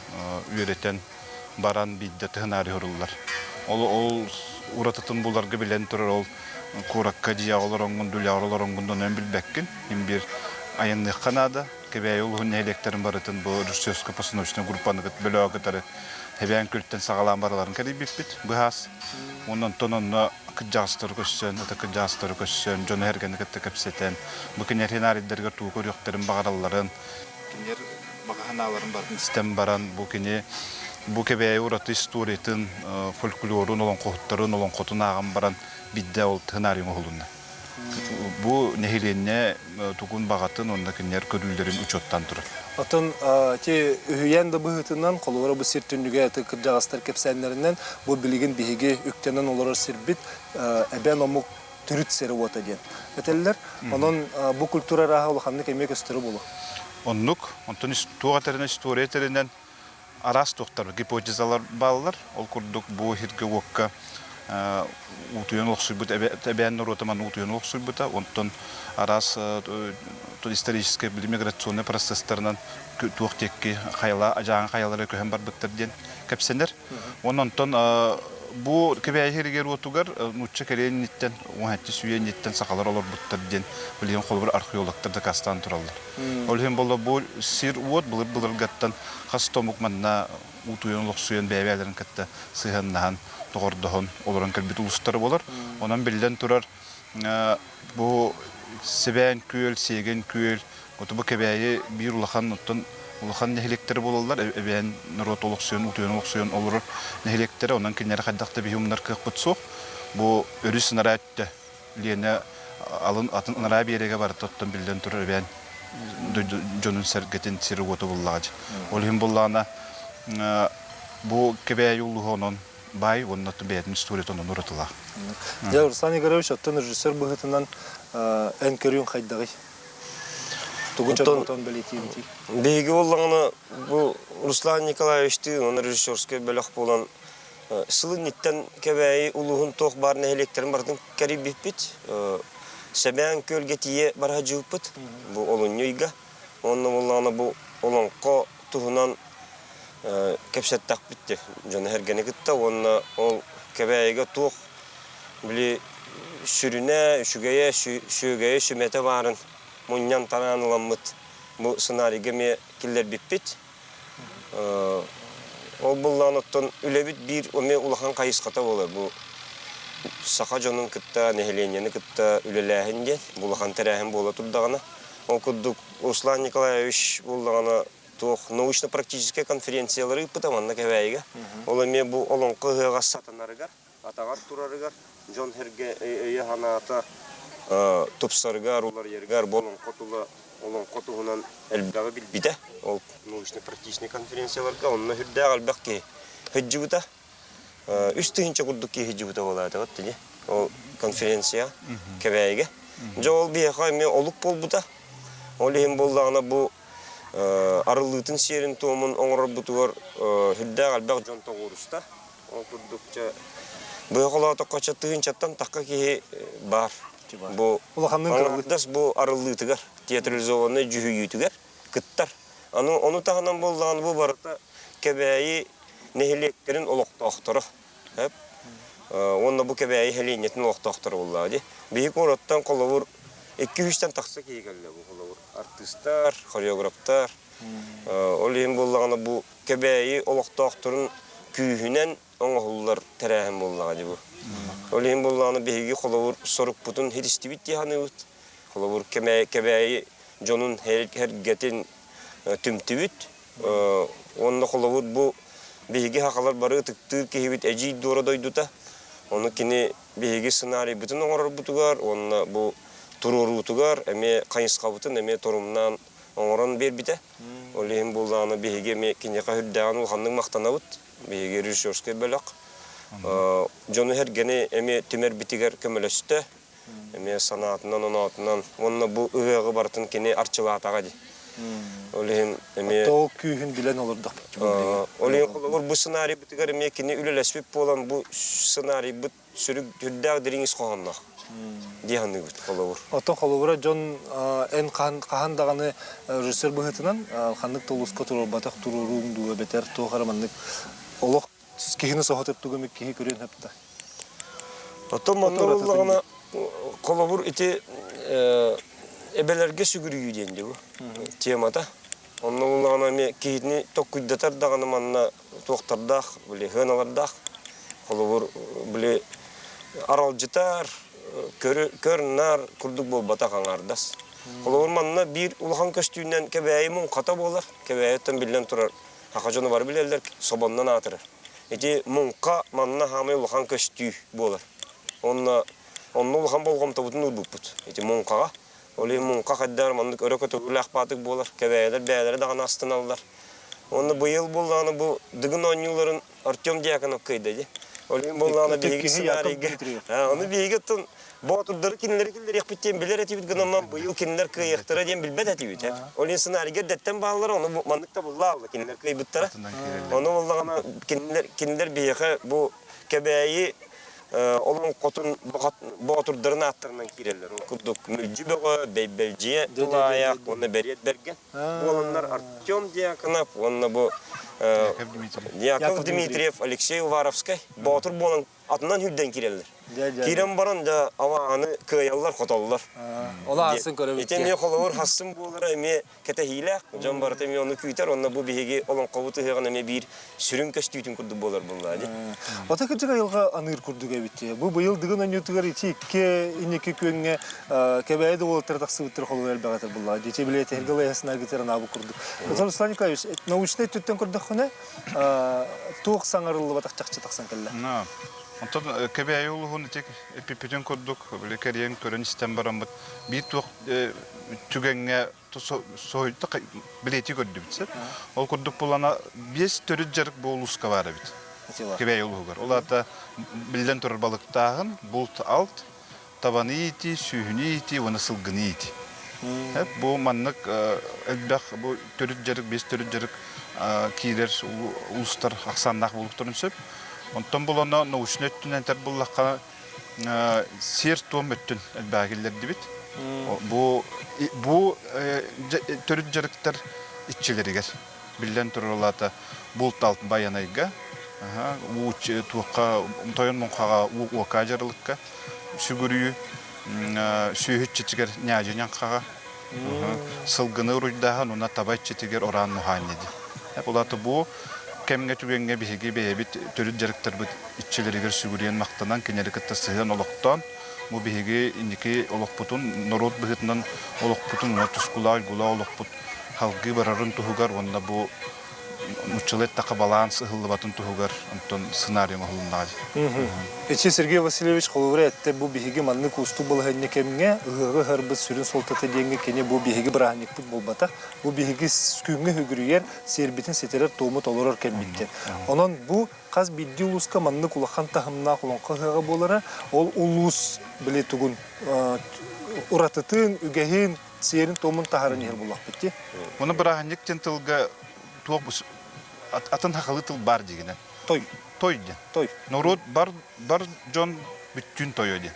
үйреттен баран бидді тұхынари ғырылылар. Ол ұратытын бұларға білен тұрыр, ол қораққа жия олар оңғын, дүлі аралар оңғындан өн білбәккін. Мен бір айынлық қанады, кебәй олғын әлектерін барытын бұл рүрсөскі постановочный группаны бөлі ағытары әбән көлттен сағалан бараларын кәрі беппет, бұғас. Онын тонынны күджағыстары көшсен, күджағыстары көшсен, жоны әргені кітті көпсетен, бұкенер хенариддерге туы көріқтерін бағараларын, кенер бағаналарын барын істем баран, Бу кебәй ураты историятын, фольклорын, олон қоғыттарын, олон қотын ағын баран бидді ол тынариң оғылынна. Бу нехиленне тугун бағатын, онда кенер көрілдерін учоттан тұрыр. Отын үйен да бұғытынан, қолуары бұл сертүндіге кіржағастар кепсәнлерінен, бұл білеген бейге үктенен олар сербит, әбән омық түріт сері ота ден. Әтелілер, оның бұл культура раға олықанны кәмек өстірі болу. Оннук, онтын туғатарына историятерінен арас тоқтар, гипотезалар балылар, ол күрдік бұл хирге оққа утуен оқсуйбыт, әбән нұротаман утуен оқсуйбыта, онтын арас исторический миграционный процесстарынан туық текке қайла, ажаған қайлары көһен бар бұттар ден кәпсенер. Онтын bu kebeye herger otugar nutça kereyin nitten o hatti suyen nitten sakalar olur buttar den bilgen kolbur arkeologlar da kastan turallar. Ol hem bolla bu sir uot bulur gattan hastomuk manna utuyon loksuyen bebelerin katta sıhannahan doğordahon oluran kalbit ulusları bolar. Ondan bilden turar bu seben küel segen küel otu bu kebeye bir ulahan nuttan Улахан нехилектері болалар, әбән народ олықсуен, ұтуен олықсуен олырыр нехилектері, онан келнері қайдақты бейумнар кық бұтсуқ. Бұл өрі сынара әтті, лені алын атын ынара береге бар тұттын білден тұрыр әбән жонын сәргетін сері өті боллағады. Ол хем боллағына бұл кебәй ұлығы онын бай, оның атын бәйетін история онын ұратылақ. Руслан Игоревич, аттан режиссер бұғытынан ән көріен қайдағы? Беги боллағына бұл Руслан Николаевичті, оны режиссерский бөліқ болан сылын ниттен кәбәйі ұлығын тоқ бар нәхелектерін бардың кәрі беппет. Сәбән көлге тие барға жүгіппет, бұл олын үйге. Оны боллағына бұл оланқо тұғынан кәпсеттақ бітті. Жаны әргені күтті, оны ол кәбәйіге тоқ білі сүріне, шүгeye, шүмете барын. Мұньян тараныламыд бұл сценарийге ме келер біппет. Ол бұллағын оттан үлебіт бір оме улахан қайысқата болар. Бұл сақа жонын күтті, нехеленені күтті үлеләхінде, бұлахан тәрәхін бола тұрдағына. Ол күддік Руслан Николаевич бұллағына тоқ научно-практический конференциялары ұппытаманна кәбәйге. Ол еме бұл олонқы ғыға сатынарығар, атағар тұрарығар, жон herge ата топсаргар, улар ергар, болон котуғынан әлбідағы білбіде. Ол научно-практичный конференцияларға, онына хүрдәғ әлбәқ ке хыджығыта. Үстігінші күрдік ке хыджығыта болады. Ол конференция кәбәйге. Жа ол бейеқа мен олық бол бұта. Ол ең болдағына бұл арылытын серін туымын оңырыр бұтығыр хүрдәғ әлбәқ жон тоғырыста. Ол күрдік бейқалаға тоққача тұғыншаттан таққа ке бар. Бұл арылытығар, театрализованный жүхүйітігар, күттар. Оны тағынан болдағаны бұл барыта кәбәйі нехелектерін олықтақтыры. Онда бұл кәбәйі хеленетін олықтақтыры болады. Бейік ораттан қолауыр 2-3-тен тақса кейгелі бұл қолауыр. Артистар, хореографтар. Ол ең болдағаны бұл кәбәйі олықтақтырын күйінен оңғылылар тәрәхін болдағады бұл. Олейін болғаны бейгі қолауыр сорық бұтын хедістібіт дейханы өт. Қолауыр кәбәйі жонын әргетін түмтібіт. Онына қолауыр бұл бейгі хақалар бары тұқтыр кейбіт әжей дора дойдута. Оны кені бейгі сценарий бұтын оңырар бұтығар. Онына бұл тұрыр ұтығар, әме қайысқа бұтын, әме торымнан оңыран бер біті. Олейін болғаны бейгі кені қағырдаған ұлғанның мақтана бұт. Бейгі режиссерский бөліқ. Жону хергені эме түмер битигер көмөлөстө, эме санатынан, онатынан, онна бу ыгы бартын кені арчылаатага ди. Олейін эме... Ол күйін білен олырдық. Олейін қолауыр бу сценарий битигер эме кені үлелеспеп болан бу сценарий бит сүрік түрдәг диріңіз қоғаннақ. Дияны бит қолауыр. Отын қолауыра жон ән қағандағаны режиссер бұғытынан қандық толысқа тұрыр, батақ тұрырың дуы бетер, тоғарамандық олық кехіні соғатып түгімі кехі көрен әпті. Отын манна болағына қолауыр еті әбелерге сүгірі үйденді бұл темада. Онна болағына кехіні тоқ күддетардағаны манна тоқтардақ, ғыналардақ. Қолауыр аралжытар, көрінар, күрдік бол батақ аңардас. Қолауыр манна бір ұлған көстүйінен кәбәйі мұн қата болар. Кәбәйі өттен білден тұрар. Хақа жоны бар білелер, собаннан атырыр. Эти мұнқа манна хамай ұлған көстүй болар. Онна ұлған болғам табытын ұлбып бұд. Эти мұнқаға. Олей мұнқа қаддар мандық өрі көті үләқ батық болар. Кәбәйелер, бәйелері даған астын алылар. Онна бұйыл болғаны бұл дығын ойныларын Артем Дьяконов көйді. Олей болғаны бейгі сценарийге. Оны бейгі тұн Батырдары кинелер яқпеттен білер әтебет гынаман бұйыл кинелер күйектері ден білбет әтебет. Олен сценарийге дәттен бағалар, оны мандықта бұлла алды кинелер күйбіттері. Оны болғана кинелер бейеқі бұл кәбәйі Олон котun boğaturdırın attırından kirerler. Okuduk mücüböğü, beybelciye, tulayak, onu beriyet bergen. Bu olanlar Artyom Diakonov, onu bu Yakov Dmitriev, Alexey Uvarovskay, boğatur bu olan atından hüdden kirerler. Kirem baran da avağını kıyallar, kotallar. Ola asın köröbüt. Eten ne kolawur hassın boğulara eme kete hilek. Can barat eme onu küyter, onu bu bihegi olan kavutu hegan eme bir sürün köstüytün kurdu boğular bunlar. Ota kıcıga yılga anır kurduk ebitti. Bu yıl dıgın anyotugar içi iki köngü kebeğe de oltırdak sıvıttır kolu elbağatır bunlar. Geçe bile tergala yasına getiren abi kurduk. Ruslan Nikolaevич, naучный tütten kurduk hone tuğ sanarıllı batak çakçı taksan kelle. Ondan kebe yolu tek epipeden kurduk. Böyle kariyen tören istem barambat. Bir tuğ tügenge soyutta bileti gördü bitse. Ol kurduk bulana 5 türü jarık boluska var bit. Kebe yolu var. Ola da bilden tur balık tağın, bult alt, tabanı iti, sühünü iti, onu sılgını iti. Hep bu manlık elbaq bu türü jarık 5 türü jarık kiler uluslar aksandak bulukturun söp. Ondan bulana naучный tünenter bullakka sir tom öttün elbağiller dibit. Bu türü jarıklar iççileriger. Bilden turulata bult alt bayanayga. Uç tuqa toyon monqaga uqajarlıkka sügürüyü sühüt çitiger nyajanyan qaga. Sılgını ruydahan ona tabay çitiger oran muhannedi. Hep olatı bu kemge tügenge bihigi beyebit türü jarıklar bu iççileriger sügürüyen maqtanan kenelikte sığan oloqtan bu bihigi indiki oloqputun norot bihitnan oloqputun otuskulay gula oloqput halgı bararın tuhugar onda bu Мучилет така баланс хыллыбатын тугар онтон сценарий махлындай. Эче Сергей Васильевич холовре этте бу биһиги манны кусту булганны кемге ыгы хырбыз сүрүн солтата денге кене бу биһиги брахник бут болбата. Бу биһиги күнгө хөгүрүер сербитин сетерер тому толорор кембитте. Онон бу каз бидди улуска манны кулахан тахымна кулонка хыга болара ол улус биле тугун уратытын үгехин серин томун тахарын ер булак битти. Муну брахник тентылга тугус атын хакылытыл бар дегене. Той. Народ бар жон бүттүн той ди.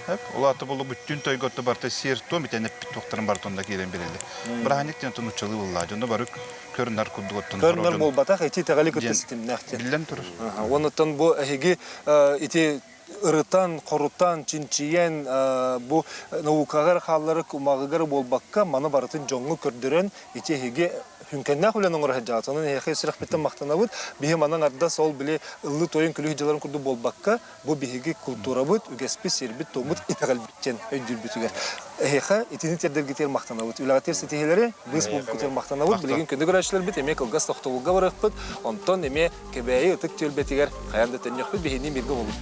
Хеп, улаты болу бүттүн той готты барта сер том итенеп токтарын бар тонда келен берели. Брахник тентун учылы булла. Жонда барык көрүнөр курду готтун. Көрүнөр болбата эти тагали көтөсүтүм нахте. Билен тур. Онотон бу эги ити ырытан, корутан, чинчиен бу наукагар халлары кумагыгар болбакка маны барытын жоңгу көрдөрөн ити эги Hünkenne kulen onur hacatının heyke sırf bitten mahtanavut bihi manan arda sol bile ıllı toyun külü hicraların kurdu bolbakka bu bihigi kultura but ügespi serbit tomut itagal bitken öndür bütüger heyke itini terder gitel mahtanavut ülagater setiheleri biz bu kutel mahtanavut bilgin kendi görüşler bit emek olgas toxtulga barıqpıt onton eme kebeyi ıtık tölbetiger kayanda tenyoqpıt bihini birge olur.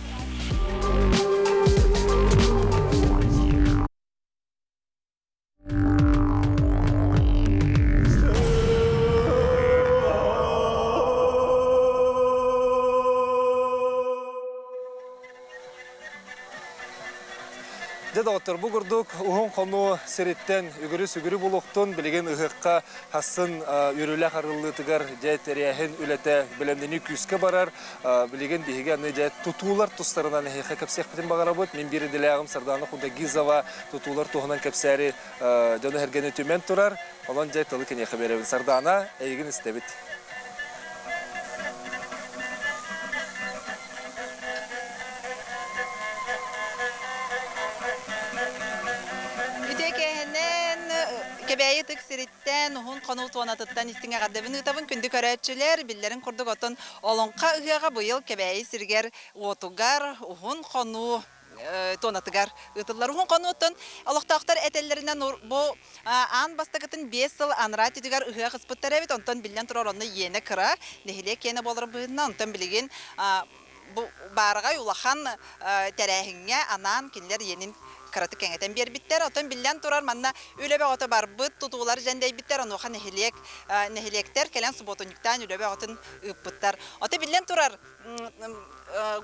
Dağıtır bu gurduk, uğun konu seritten ügürü buluktun, bilgin ıhıqqa hassın yürüyle harıllı tıgar, cahit eriyahin ülete bilemdeni küske barar, bilgin dihige anı cahit tutular tustlarından heyke kapsiyek bitin bağara bud, min biri dilağım Sardanı Kuda Gizava tutular tuğunan kapsari canı hergeni tümen turar, olan cahit alıken yeke berevin Sardana eygin istebit. Kebeyi tık siritten, uhun konu tuanatıttan istinge kadevin ıtabın kündü köreççiler, billerin kurduk otun olonqa ıhıga bu yıl kebeyi sirger otugar, uhun konu tonatıgar ıtıllar. Uhun konu otun oloqtaqtar etellerinden bu an bastakıtın 5 yıl anrat edigar ıhıga kıspıttar evet, ondan billen turor onu yeni kıra, nehilek yeni bolur bığına, ondan bilgin bu bargay ulahan terehinge anan kinler yenin karatık kengeten bir bitter otan billen turar manna ülebe ota bar bıt tutular jendey bitter onu han nehilekter kelen subotoniktan ülebe otun ıpıttar ota billen turar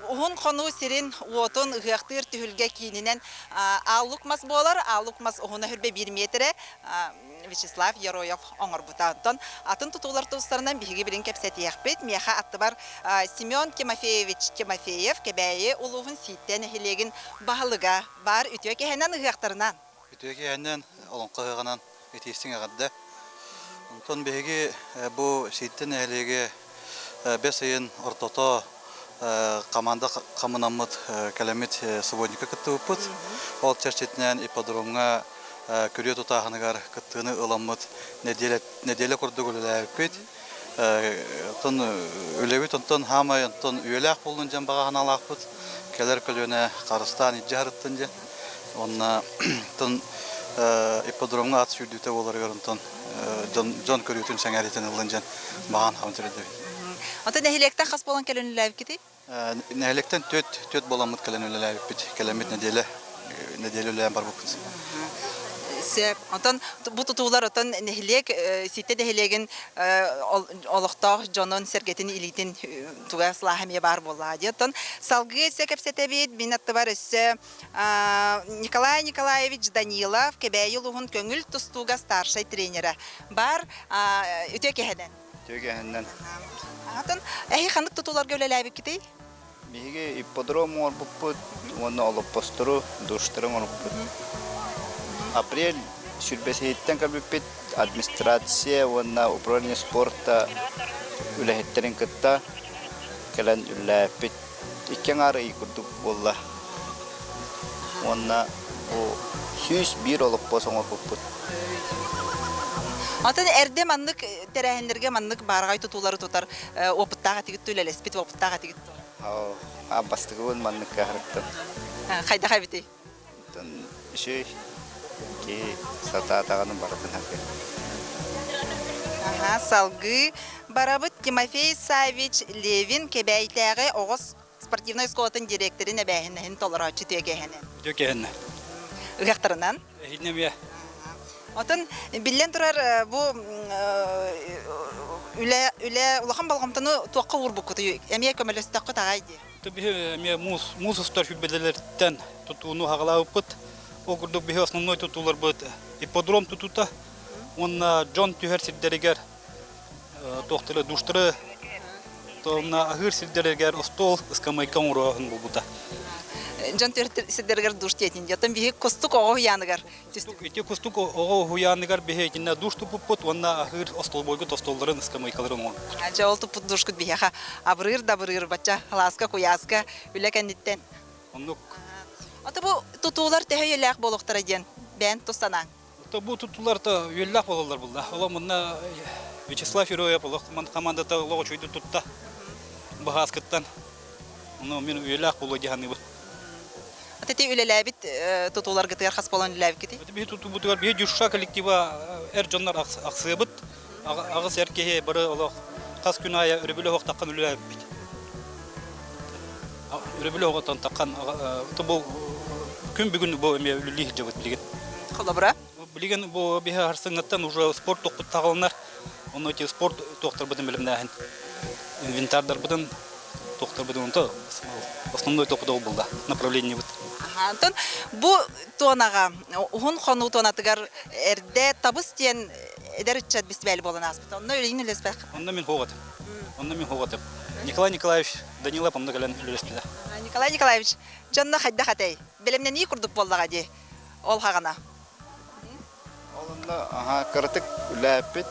Ухун хону сирин уотун ыгыактыр түһүлге кийининен аллукмас болар, аллукмас ухуна хүрбе 1 метре Вячеслав Яроев оңорбутантон атын тутулар тустарынан биһиги билин кепсетиякпит меха атты бар Семен Тимофеевич Тимофеев кебәйе улугун ситтен хилеген баһалыга бар үтөк эһенен ыгыактарынан үтөк эһенен олонкыгынан этистиң агадда онтон биһиги бу ситтен хилеге 5 айын ортото команда камынамыт калемит субботника кыттыппыт ол чарчетнен ипподромга көрө тутахыныгар кыттыны ыламмыт неделе курдук үлеләппит тон үлебит онтон хамай онтон үйләк булын жан баганалакпыт келер көлөнө Карыстан иҗарыттын же онна тон ипподромга ат сүрдүтө боларга онтон жон көрүтүн саңаритен ылын жан баган хавтырды. Ата нәһилектән хас болан кәлөнләр кити? Нәһилектән төт боламыт кәлөнләр бит кәләмит неделе үлән бар бу. Сеп, антон бу тутулар отон нәһилек сите нәһилеген олохтах жонон сергетин илитин туга слахаме бар була. Дитон салгы секепсете бит минатты бар эссе Николай Николаевич Данилов кебәйылугун көңүл тустуга старший тренеры бар үтөк эһенен. Төгәһеннән. Атын әһи хандык тутулар гөләләбик кити? Биге ипподром бар буппут, оны алып постыру, душтырың алып. Апрель сүрбесеттен кабипет администрация оны управление спорта үләһеттерин кытта келен үләпет икән ары икурдук болла. Оны бу 101 алып посоң буппут. Атын эрде маннык терәһендерге маннык баргай тутулары тутар опыттага тигит төлелес бит опыттага тигит. Бастыгын маннык кахрыкты. Кайда хабити? Тон иши ки сататаганы бардын хакы. Салгы барабыт Тимофей Савич Левин кебәйтәге Огыз спортивный школатын директоры нәбәһеннән толырачы тегәһенә. Төкәһеннән. Ыгактарынан? Һиннәмә. Атын биллен турар бу үле улахан балгамтаны туакка урбукты. Әмия көмөлөстәккә тагайды. Төбе ме муз устар хүбеләрдән тутуну хагалапыт. Окурдук бе основной тутулар бут. Ипподром тутута. Онна Джон Тюхер сиддерегер тохтыры душтыры. Томна ахыр сиддерегер остол скамайкан урагын булбута. Джон Тюхер сиддерегер душтетин. Ятан бихи костук ого яныгар. Эти костук ого хуяныгар бе кинна душту пуппут. Онна ахыр остол бойгут остолларын скамайкаларын он. Жол тупут душкут бихи. Абрыр да брыр бача халаска куяска үлекәнниттен. Оннук Ата бу тутулар тәһәйеләк болуктар дигән. Бән тустанан. Бу тутулар та юллак болалар булда. Алар монда Вячеслав Яроев командада логочойду тутта. Багаскыттан. Моны мен юллак болу дигәнне бу. Ата ти үлеләбит тутулар гытыр хас болан үлеләбит кити. Бу тутулар бе жуша коллектива эрҗоннар аксыбыт. Агыс эркеһе бары Аллах кас күная үрбүле вакытта үлеләбит. Үрбүле вакытта таккан бу күн бүгүн бу эме үлелих жабыт билген. Калабра. Билген бу бе арсыңаттан уже спорт токут тагылнар. Оны те спорт доктор будын билимнәһен. Инвентардар будын доктор будын то основной токудо булда. Направление бут. Антон бу тонага ухун хону тонатыгар эрде табыс тен эдерчат бисбәл боланас. Онны үлеген үлеспәк. Онда мен хогатым. Николай Николаевич Данила помны гален үлеспәдә. Николай Николаевич, жанна хадда хатай. Белемне ни курдук болдага ди. Ол хагана. Олонда кыртык үләпет,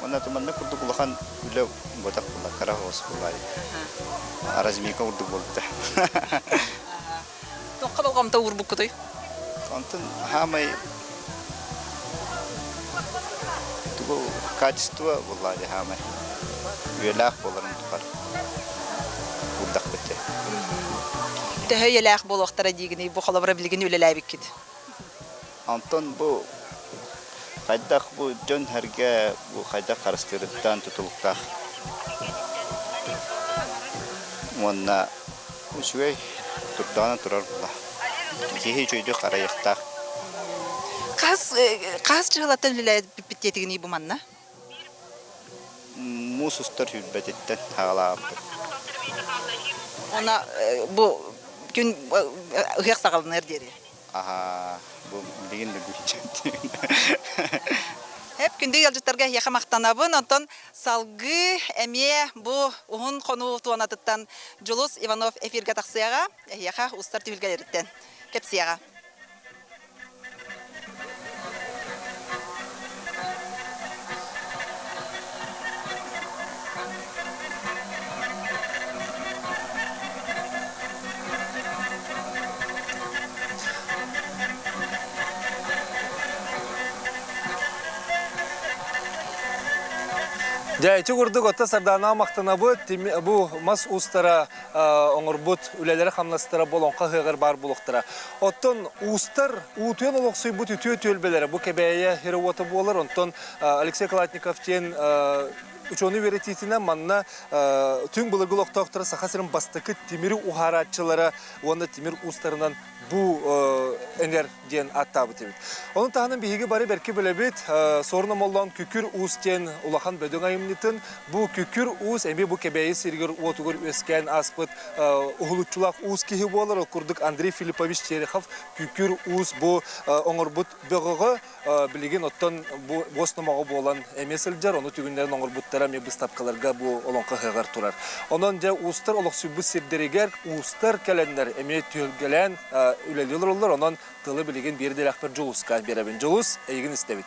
оны туманны курдук улахан үлә ботак була, кара хос булай. Аразмика курдук булды. Токка болгамта урбук кытай. Антын хамай тугу качество булай хамай. Үләк буларын тукар. Бурдак бите. Тәһәйеләк болуктар дигән бу халабра билген үлеләбик кит. Антон бу Хайдах бу Джон Херге бу хайдах карастырыттан тутулукта. Монна үчүгөй турдана турар була. Кихи чөйдү караяктак. Кас чыгалатын лиле биттетигини бу манна. Мусустар хүлбететтен хагалаапты. Ona bu gün ıhyak sağalınır deri. Aha, bu bilgin de diyeceğim. Hep günde yolcularga yaka maktanabın, ondan salgı emiye bu uhun konu tuanatıttan Julus Ivanov efirge taksiyaga, yaka ustar tühülgeleritten. Kepsiyaga. Дәйчі күрдік отта сардана мақтана bu mas устара оңырбут үлелері қамнастыра болонқа ғығыр бар болуқтыра. Оттон устар уутуен олықсый бұт үтіе төлбелері бұл кебәйе хері оты болыр. Онтон Алексей Калатниковтен ученый веретитіне манна түн бұлырғыл оқтауқтыра сақасырын бастықы темірі ухаратчылары оны темір устарынан bu ener diyen attabı tebit. Onun tahanın bihigi bari berki bilebit sorunum olan kükür uus diyen ulahan bödün ayımnitin bu kükür uus embi bu kebeyi sirgir otugur ösken aspıt uhulutçulak uus kihi bolar okurduk Andrei Filipovich Terехov kükür uus bu oңurbut bögüğü biligin ottan bu bosnamağı bolan emesilcer onu tügünlerin oңurbuttara mebis tapkalarga bu olonqa hıgar turar. Onun ja uustar olaq sübbü sirderiger uustar kelenler eme tügelen üleliyorlar onlar onun tılı bilgin bir de lakber Juluska berabin Julus eygin istebit.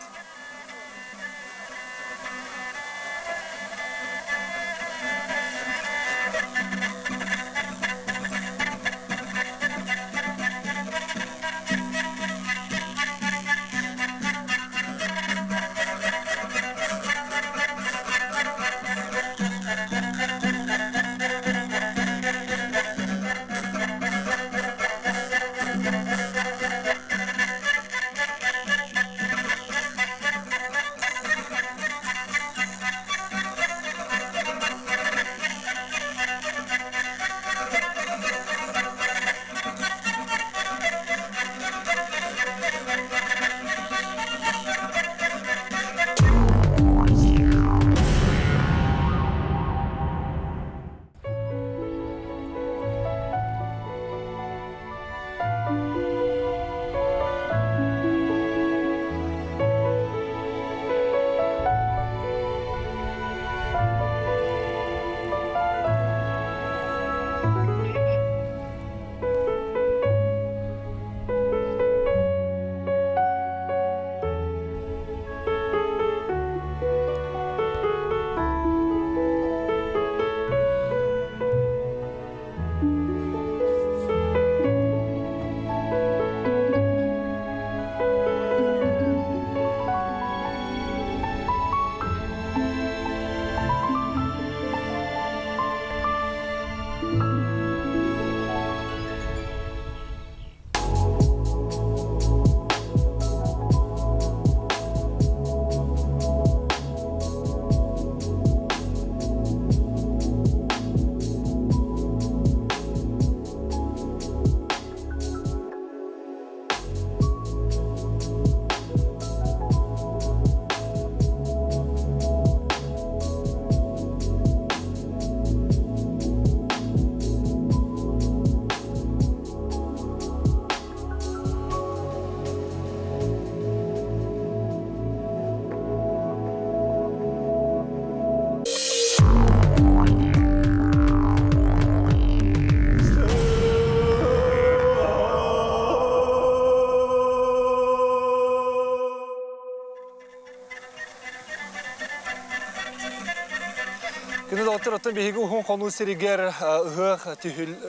Күнді оттыр бейгі ұхын қону сірігер ұғық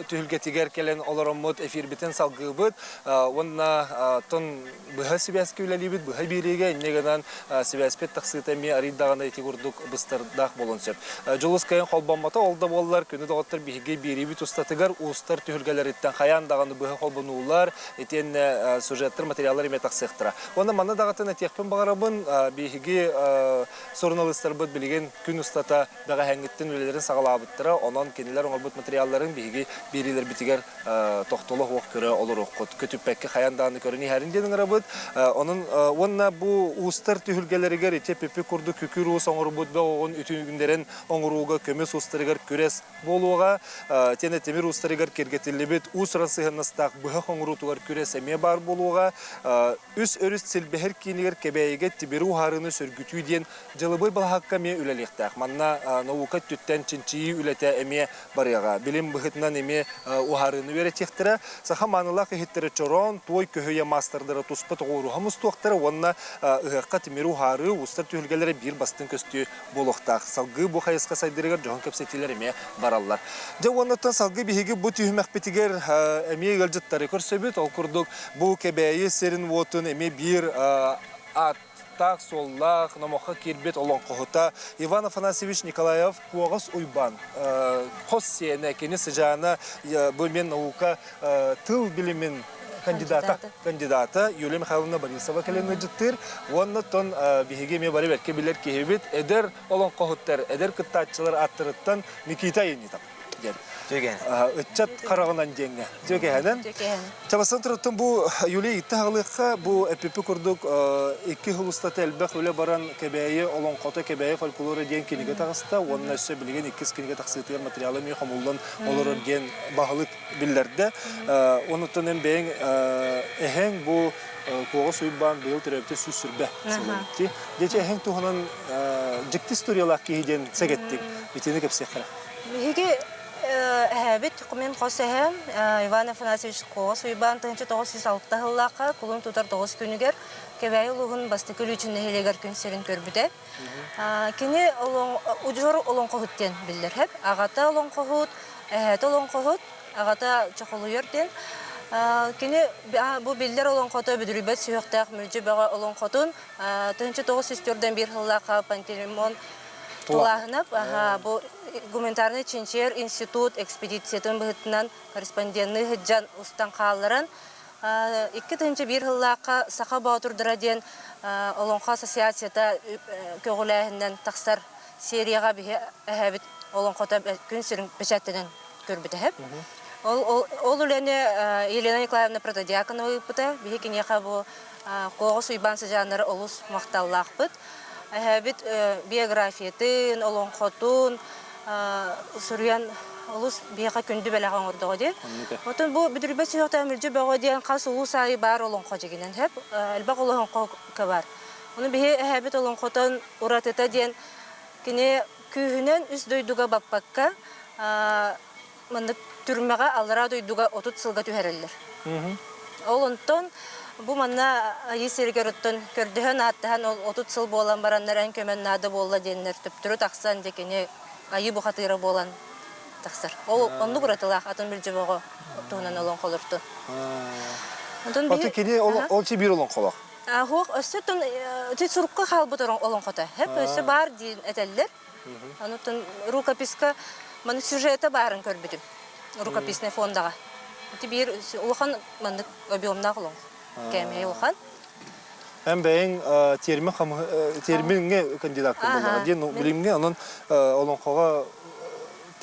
түйілгетігер келен оларымыд эфирбітен салғыбыд. Онына тон бұға сібәскі үләлейбіт, бұға береге, негенен сібәспет тақсытами ариддағына еті күрдік бұстардақ болын сөп. Жолыз кайын қолбанмата олда болылар, күнді оттыр бейгі беребіт ұстатығар, ұстар түйілгелер еттен қаяндағаны бұға қолбанулар, еттен сюжеттер, материалар еме тақсықтыра. Оны маны дағатын әтекпен бағарабын бейгі сорналыстар бұд білген күн ұстата баға әңгіт кеттен үлелерін сағалабыттыра, онон кенелер оңырбыт материалларын биги берилер битигер тохтолы оқ көрі олар оқыт. Көтүппәкке хаяндааны көріні әрін денің арабыт. Онна бу устар түйілгелерігер ете пепе күрді күкір уыс оңырбыт ба оғын үтігіндерін оңыруға көмес устарығар көрес болуға, тене темір устарығар кергетілі усран сыгыннастақ бұхақ оңырутуғар көрес әме бар болуға, үс өріс сілбәхер кейінігер кебәйге тиберу харыны сөргүтүй ден жылыбай балхаққа ме үләлектәк. Манна науқат түттен чинчии үләтә әме барыға. Білім бұхытынан әме ухарыны өретектірі. Саха манылақ ехеттері чорон, той көхөйе мастардыры туспыт оғырухамыз туақтыры, онна ұғаққа тимеру хары устар түйілгелері бір бастың көсті болуқтақ. Салғы бұ қайысқа сайдырығар жоғын көпсетелер әме баралар. Де оннаттан салғы бігеге бұ түйімәк бітігер әме ғылжыттары көрсөбіт, ол күрдік бұ кәбәйі серін отын әме бір аттақ, соллақ, намаққа кербет олон қоғыта. Иван Афанасьевич Николаев Қуағыз Уйбан. Қос сені кені сыжағына бөлмен науқа тыл білімін кандидата Юлия Михайловна Борисова кәлені жыттыр. Онны тон бігеге ме бары бәрке білер кейбет, әдір олон қоғыттар, әдір күттатчылар аттырыттан Никита енетап. Үтчат қарағынан денге. Жөкеһенен. Чабасан тұрыттың бұл Юлия итті ғалыққа бұл әпіпі күрдік екі ғылыстаты әлбәқ өлі баран кәбәйі, олон қоты кәбәйі фольклоры ден кенеге тағыста, оның өсі білген екіз кенеге тақсытығын материалы мен қамылдан олар өрген бағылық білдерді. Оны тұнын бәйін әхен бұл Қоғыз Уйбан бұйыл түрәпті сүз сүрбә. Дече әхен тұғынан жікті историялақ кейден сәгеттік. Бетені көпсек қара. Әбет құмен қосыхым Иван Афанасьевич Қоғыз Уйбан 1906 жыллаққа құлын тұтар 9 күнігер кәбәйі ұлығын бастықыл үшін нәхелегер күн серін көрбіде. Кені ұжыр олың қоғыттен білдір әп. Ағата олың қоғыт, әхәті олың қоғыт, ағата чақылы ерден. Кені бұл білдер олың қоты бүдірібет сүйіқтақ мүлжі баға олың қотын 1904-ден бір жыллаққа Пантелеймон Тулағынып, бұл гуманитарный Чинчер институт экспедициятын бұғытынан корреспондентны ғыджан ұстан қалырын. 2001 жыллаққа сақа баутырдыра ден Олонқа ассоциацията көгіләйінден тақсар серияға бігі әбіт Олонқота күн сірін пәчәттінен көрбіті әп. Ол үләне Елена Николаевна Протодиаконова ұйыпыта, бігі кенеға бұл Қоғыз Уйбан сыжанары олыс мақталлақ бұд. Әбіт биографиятын, Олонқотын, Сүрген олыс бияқа күнді бәліған ұрдығы де. Отын бұл бүдірбет сүйіқта өмірді бәға дейін қас ұлыс айы бар Олонқо жегінен әп, әлбақ Олонқо көбар. Оны бейі әбіт Олонқотын ұратыта дейін кене күйінен үз дойдуға баппаққа түрмеға алыра дойдуға 30 сылға түйәрелдер. Олонтон bu manna yesirger uttun kördühön attıhan 30 sıl bolan baranlar en kömen nadı bolla denler tüptürü taksan dekene ayı bu hatıra bolan taksar. Onu kuratılaq atın bir cıvığı tuğunan olan kolurdu. Atı kene olçı bir olan kolaq? Hoq ösütün surukka halbı turun olan kota. Hep ösü bar deyin eteller. Anutun rukapiska manı süjete barın körbüdüm. Rukapisne fondağa. Bir uluğan manı öbiyomna kılın. Kemeye olgan. Hem beyin terminge kandidatlık bollar. Diyen bilimge onun Olonqoğa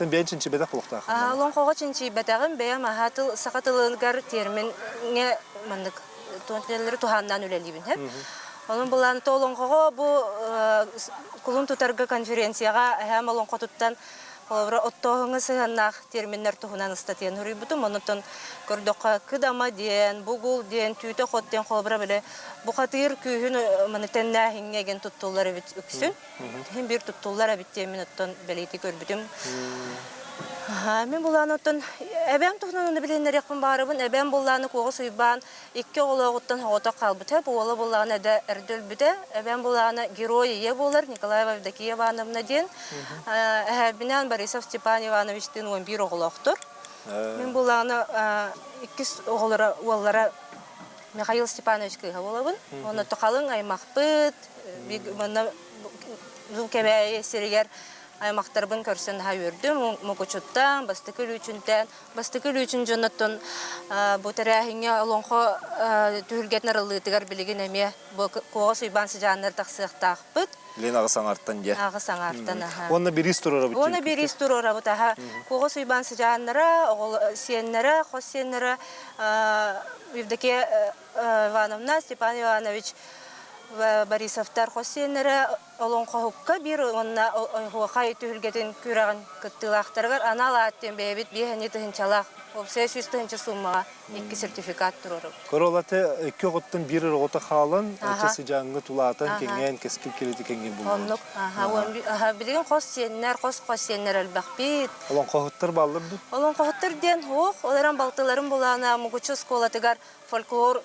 beyin çinçi bedaq buluqtaq. Olonqoğa çinçi bedaqın beyin mahatıl saqatılılgar terminge mandık tonteleri tuhandan ülelibin hep. Onun bulan to Olonqoğa bu kulun tutarga konferensiyaga hem Olonqoğa tuttan Олабра оттоғыңы сығаннақ терминнер тұғынан ұстатен үрей бұтым. Онытын көрдіққа күдама ден, бұғыл ден, түйті қот ден қолабра біле бұқатығыр күйін мұнытен нәхіңеген тұттулар әбіт үксін. Хем бір тұттулар әбіттен мен оттон бәлейті көрбітім. Мен бұланы оттон әбәм тұғынан оны біленер еқпін барыбын. Әбәм бұланы Қоғыз Уйбан 2 олағыттан хоғыта қалбыты. Бұлы бұланы әді әрділ бүді. Әбәм бұланы геройы е болар Николаева Евдокия Ивановна ден. Әбінен Борисов Степан Ивановичтің 11 оғылақтыр. Мен бұланы 2 оғылары Михаил Степанович күйға болабын. Оны тұқалың аймақ бұд, бұл кәбәйі серігер аймақтарбын көрсен ха үрді, мұгучуттан, бастықыл üçün жоныттын бұтырахыңа олонқо түйілгетнер ылытығар білеген әме қоғыз үйбансы жанлар тақсықтақпыт. Лен ағыс аңарттан же. Ағыс аңарттан, аха. Онна беріз тұрора бұт. Оны беріз тұрора бұт, аха. Қоғыз үйбансы жанлара, оғыл сиенлара, қос сиенлара, Евдокия Ивановна, Степан Иванович Борисовтар Хосенері олонқа хукка бір онна ойхуақай түйілгетін күрағын күттілақтарғар анала аттен бәйбет бейхәне тұхынчалақ. Ол 600 тұхынчы суммаға 2 сертификат тұрыры. Королаты 2 ғоттың бір ғоты қалын, кесі жаңғы тулатын кенген, кескі келеті кенген бұл. Онлық, білген қос сенер әлбәқ бейт. Олон қоғыттар балырды? Олон қоғыттар ден хоқ, оларан балтыларын болана мұғычы сколатығар фольклор,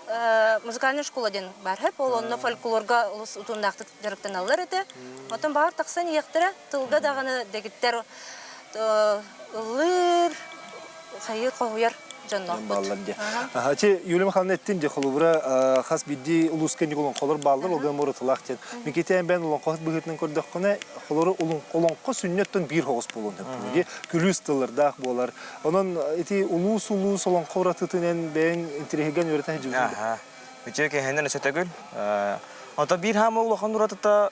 музыкальный школаден бар хеп, олонны фольклорға ұлыс ұтуындақты жарықтан алылар еді. Отын бағыр тақсан ектірі, тылға дағаны дегіттер ұлыр, хайыр қоғыяр жаннақ бұд. Че, Юлия Михайловна еттен же қолыбыра қас бидді ұлыскен олың қолыр балдыр, олған мұры тылақ ден. Мекетен бән олың қоғыт бұғытынан көрдік қына, қолыры олыңқы сүннеттен бір қоғыс болуын. Күліс тылырдақ болар. Onun ulus olonqo uratытынан бән интереген өрәтә жүзінде. Bütçe kendine sötegül. Ata bir ham улахан уратыта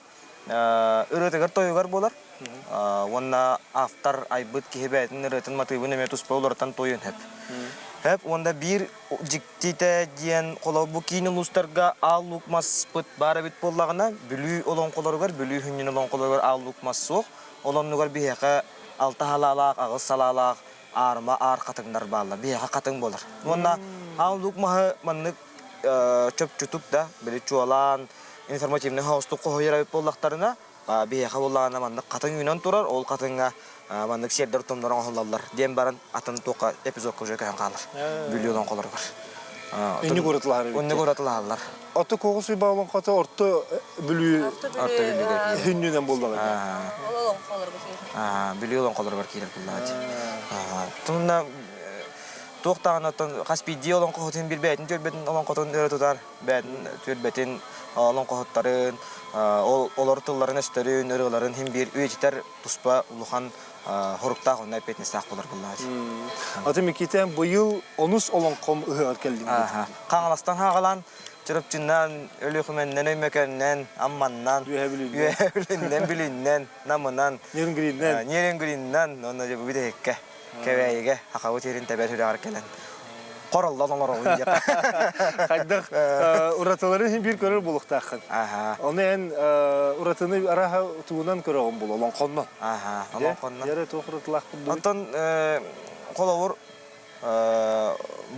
өрәтәгәр тойгар болар. Онна автор айбыт кебәтен өрәтен мотивын эме туспа улардан тойын хеп. Hep onda bir jiktite diyen kola bu kini lustarga alluk maspıt bara bit bollagına bülü olan kolar var bülü hünün olan kolar var alluk massoq olan nugar bir heka alta halalak ağız salalak arma ar katınlar balla bir heka katın bolar. Onda alluk mah manlık çöp çutup da böyle çualan informatifne hostuk koyara bit bollaklarına bir heka bollagına manlık katın yunan turar ol katınga Mandık şerder tomdaran oğullar. Diyen baran atın toqa epizod koca kayan qalır. Bülüyordan qolar var. Önni qoratılar. Önni qoratılar. Atı qoğus bir bağlan qatı orta bülü hünnüden boldalar. Ололон қолыр бұд. Bülüyordan qolar var kiler kulladı. Tunda toqtağına qaspi olan qoğutun bir bəytin törbetin olan qoğutun öyle tutar. Bəytin törbetin olan qoğutların Olar tılların östörün, örülerin hem bir üyecikler tuspa uluhan horukta qonday petne saq bolar bulladı. Atı meketen bu yıl onus olan qom ıhı keldiğinde. Qanğalastan haqalan, çırıpçından, ölüqümenden, öymekenden, ammandan, üyebilinden, bilinden, namından, neren girinden, onunca bu bir de hekke, keveyige, haqavu terin tebet hüle arkelen. Qoraldan onlar oynayacaq. Qaydaq uratıların hem bir görür buluqtaqın. Onu en uratını araha tuğundan görüğün bulu, olan qonman. Olan qonman. Yere toğuratılaq buldu. Ondan qolavur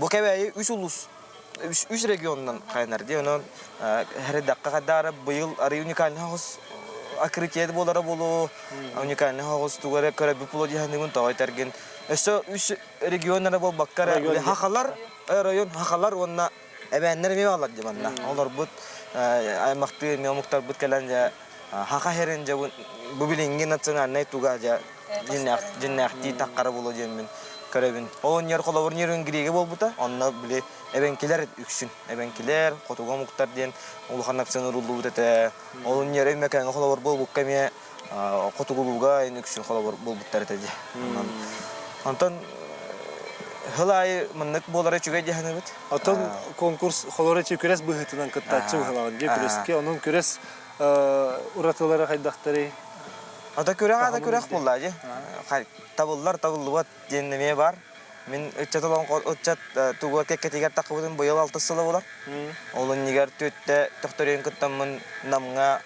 bu kebeyi 3 ulus, 3 regiondan qaynar diye onun her dakika kadar bu yıl arı unikalni hağız akritiyedi bolara bolu, unikalni hağız tuğara köre bir polo dihandimun tağaytargin. Eso 3 regionlara bol bakkara haqalar rayon haqalar onna ebenler mi alad dimanna. Onlar bu aymaqtı memuktar bu kelanja haqa herince bu bilingin atsan ne tugaja jinnaqti taqara bolu jemin körebin. On yer qolawur yerin girege bol buta. Onna bile ebenkiler üksün. Ebenkiler qotuga muktar diyen uluxanak sınır uldu butete. On yer mekan qolawur bol bukkamiya qotuga buga üksün qolawur bol buttar tedi. Anton hılay mınık bolara çüge dihanebet. Atan konkurs xolora çeküres bıhıtıdan kıttaçı hılagan diye küreski onun küres uratılara qaydaqtari. Ata kürek bolladı. Tabullar dinlemeye var. Min öçat olan öçat tuğu tekketiger taqıbıdın bu yıl 6 sılı bolar. Olun niger tütte doktorun kıttamın namına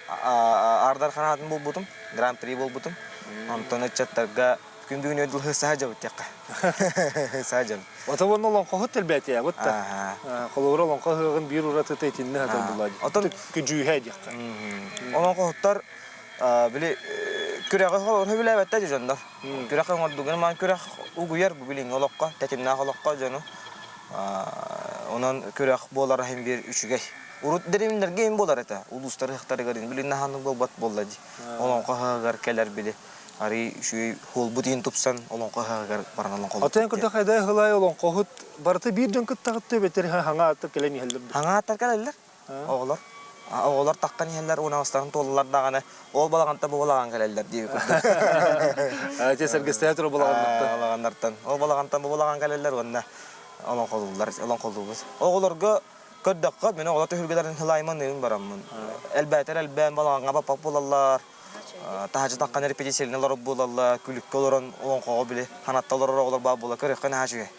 ardar xanatın bol butum. Grand Prix bol butum. Anton öçatlarga Gün bugün ödül sahaja bitiyak. Sahaja. Ata onun olan qohut elbette ya butta. Qolora olan qohun bir uratı teytinne hatar bulladı. Ata gücü hediyak. Olan qohutlar bile küreğe qolor hebile elbette janda. Küreğe qolduğun man küreğ uğuyar bu bilin olaqqa tetinne olaqqa jano. Onun küreğ bolar hem bir üçüge. Urut derimler game bolar eta. Uluslar hıqtarı garin bilin nahanın bolbat bolladı. Olan qohar keler bile. Ari şu hol budin tupsan olan qohagar baranalon qol. Atan kurda qayda hılay olan qohut barta bir jın kıttaqıttı beter hanga atar keleni heldim. Hanga atar kelerler. Oğlar. Оğlar taqqan yerler ona astарын tollar dağına ol balaganta bu balagan gelirler diye. Sergisteye turu bulağanlıkta. Balaganlardan. O balagantan bu balagan gelirler ona. Olan kolubuz. Oğlarga köddakka meni oğlar tühürgelerin hilayman neyim baramın. Elbette elben balaganga bapak bulallar. Tahacı taqqan repetisiyalar bulallar. Külükke olaran olan koğu bile. Hanattalar oğlar bağ bulallar. Körükkan haşıge.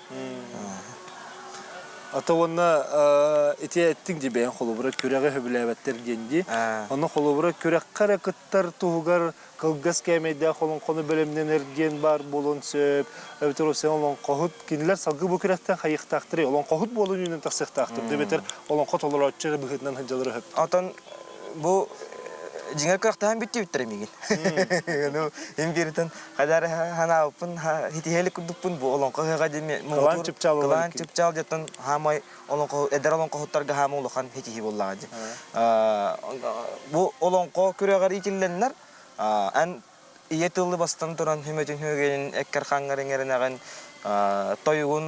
Ata ona etiye ettin diye ben kolubura körege höbülevetler gendi. Onun kolubura körek karakıttar tuğgar kılgaz kemede kolun konu bölümden ergen bar bolun söp. Öbür sen olan kohut kinler salgı bu kürekten hayık taktırı. Olan kohut bolun yünden taksık taktır. Debeter olan kot olur açığı bıhıtından hıncaları höp. Atan bu Jinger kırıktan bitti bittiremeyin. Hem birinden kadar hana upun hitiheli kudupun bu olan kahve demi Kılan çıpçal olur. Kılan çıpçal jatan hamay olan eder olan kahutlarga hamay ulukan hitihi bolladı. Bu olan küreğer itillenler en iyi tıllı bastan duran hümetin hügenin ekker kangarın erineğen toyugun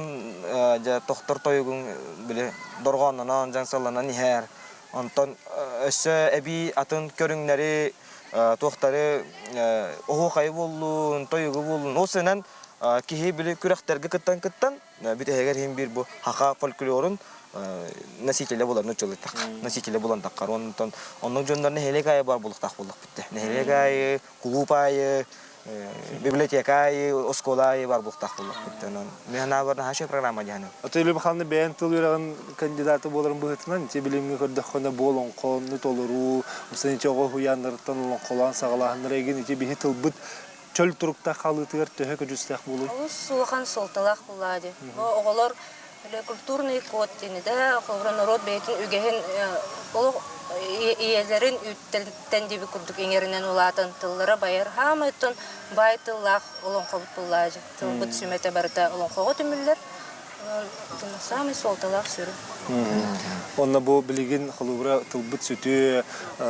doktor toyugun bile dorganlanan jansallanan niher. Ondan öse ebi atın körünleri tohtarı ohu kaybolun toyugu bolun o senen kihi bile kürekterge kıttan bir heger hem bir bu haka folklorun nasikile bulan çoluktak nasikile bulan takkar ondan onun jonlarına helegay bar buluktak bulduk bitti ne helegay kulupay bibliotekay oskolay bar buluktak bulduk bitti mehna varna haşe programa jahanu Atölye bakanlığı beğen tılıyorağın kandidatı boların bıhıtından içe bilimini kırdıklarına bolon konu toluru mesela içe oğu huyanlardan olan kolan sağlahanlara egen içe bir tılbıt çöl turukta kalıtır töhek öcüstek bulur. Ол суахан солталақ болады. Оғылар культурный код денеде, оғылар народ бейтін үгеген ол иелерін үттелттен дебі күрдік еңерінен олатын тыллары байыр хамайтын бай тыллақ олын қобыт болады. Тылбыт сүмете барда олын қоғы түмілдер. Самый солталақ сүрі. Онна bu bilgin xulubra tılbıt sütü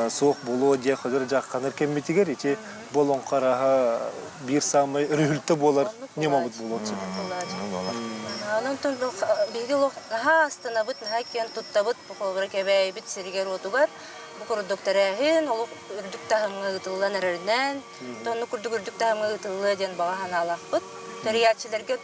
soğuk bolu diye kadar жаққаныр кемметигер içe bolon qaraha bir samay rühültü bolar ne mabut bolot. Onun tun bilgi lo ha astana bit ha ken tuttabıt bu xulubra kebey bit seriger otugar. Bu kurduk tarahin olu ürdük tahımı gıtıllan ererden. Tonu kurduk tahımı gıtıllı diyen bağa hanalaq bit. Teriyatçilerge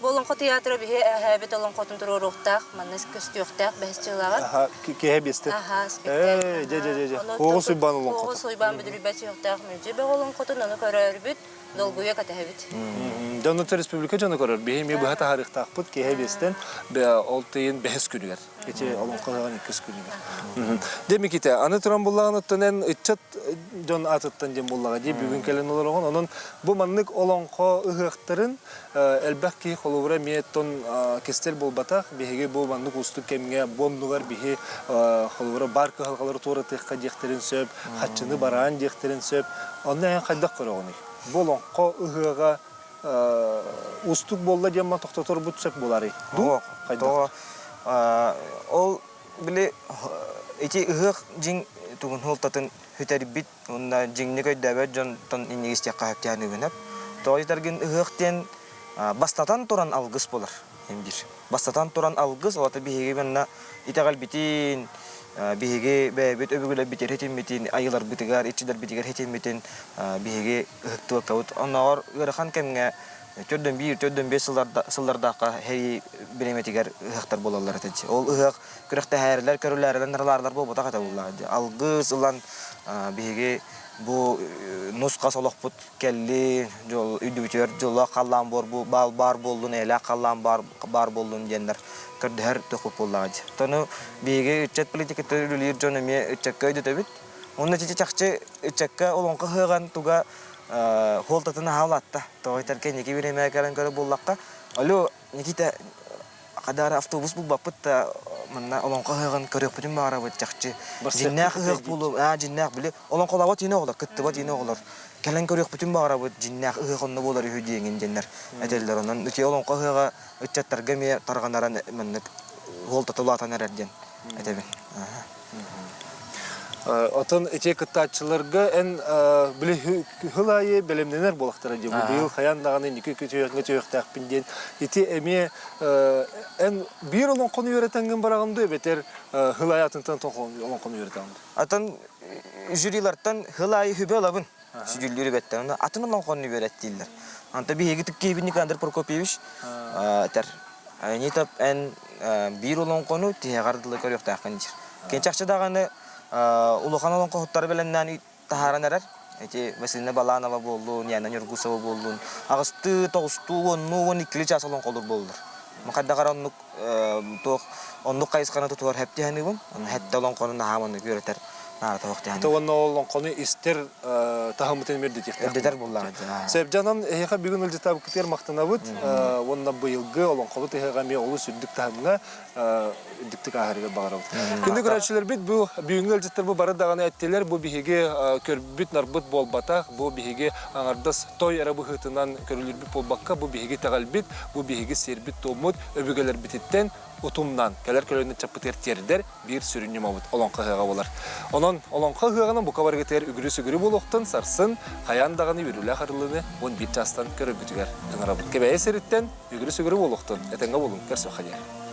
bolonqo teatro bihe habet olonqotun turu ruqtaq manes köstüqtaq behçilagat. Aha kehe beste. Aha spektakl. Je. Oğu suyban olonqot. Oğu suyban büdürübet yuqtaq müce be olonqotun onu körörbüt dolguya katahbit. Donut Respublika canı korar. Behem ye bahata harıq taqpıt kehe besten be oltayın behes günüger. Geçe olonqodan ikis günüger. Demek ki anı turan bullağın en içat jon atıttan dem bullağa diye bugün kelen olarak onun bu manlık olonqo ıhıqtırın elbette xolubra miyetton kestel bolbataq behege bu manlık ustu kemge bondugar bihi xolubra barkı halqaları tora teqqa dexterin söp haçını baran dexterin söp ondan en qaydaq qorağını bolonqo ıhıqa ustuk bolla demma toxtator bu söp bolari du qaydaq ol bile iki ıhıq jing tugun holtatın hüteribit onda jingni köy davet jon ton inigiste qahaptyanı benep toytargın ıhıqten bastatan turan algыс bolar hem bir bastatan turan algыс olata bihege menna itagal bitin bihege bebet öbügüle biter hetin bitin ayılar bitigar içiler bitigar hetin bitin bihege ıhıqtu kavut onlar garahan kemge Tördön 5 sıllarda heri bilemetiger ıhıqtar bolallar etedi. Ol ıhıq kürekte herler, körülerler, narlarlar bu bota kata bulladı. Algыс ulan bihege bu nuska solokput kelli jol üdübütör jola kallan bor bu bal bar boldun ele kallan bar boldun diyenler körde her tokup bolladı. Tonu bihege üçet politika törülür jonomi üçekka ödütebit. Onun çiçekçi üçekka olonqa hıgan tuga holtatını havlatta. Toytarken neki bireme karan körü bollaqqa. Alo Nikita kadar avtobus bu bapıt da manna olonqa hıgan körük bütün mağara bıçakçı. Jinnak hıg bulu jinnak bile olonqa lavat yine olar kıttıbat yine olar. Kelen körük bütün mağara bu jinnak hıgını bolar hüdiyen jenler. Eteller ondan öte olonqa hıga üçetterge mi targanaran manna holtatulatan erden. Eteben. Отон эти кытачыларга эн биле хылайы белемненер болактара ди. Бу быйыл хаян даганы нике көтөйөктак пинден. Ити эме эн бир олон кону өйрөтөнгөн барагында бетер хылаятынтан олон кону өйрөтөнд. Атын жюрилардан хылайы хүбө алабын. Сүдүллүрү беттен. Атын олон кону өйрөттүлөр. Анта биһиги тиккейбин Никандр Прокопьевич тер. Айнитап эн бир олон кону тиягардылы көрөктакын жер. Кенчакчы даганы улухан олон kohutları беленнән таһаранарар. Эти Василина Баланова болду, Яна Нюргусова болду. Агысты, тогусту, онну, 12 час олон колур болдур. Макадда караннык тох оннук кайысканы тутур хепти ханыбын. Хетте олон конун хааманы көрөтөр. Нара тоқты ханыбын. Тоғанна олон кону истер тахамытын мерди тектер. Эдетер буллага. Себжанан эха бүгүн өлжетабы китер мактанабыт. Онна быйылгы олон колу тега ме олу сүддүк тахамына диктик ахырга багарабыт. Күндү көрөчүлөр бит бу бүгүн өлжеттер бу бары даганы әттелер бу биһиге көрбүт нарбыт болбата бу биһиге аңардас той арабы хытынан көрүлүр болбакка бу биһиге тагалбит бу биһиге сербит томут өбүгөлөр бититтен утумнан келер көлөнү чаппытер тердер бир сүрүнүм абыт олон кыга болар. Онон олон кыганы бу кабарга тер үгүрү сүгүрү болуктан сарсын хаян даганы үрүлө харылыны 11 жастан көрөбүтүгөр ыңарабыт. Кебе сериттен үгүрү сүгүрү болуктан этенге болун керсө хаян.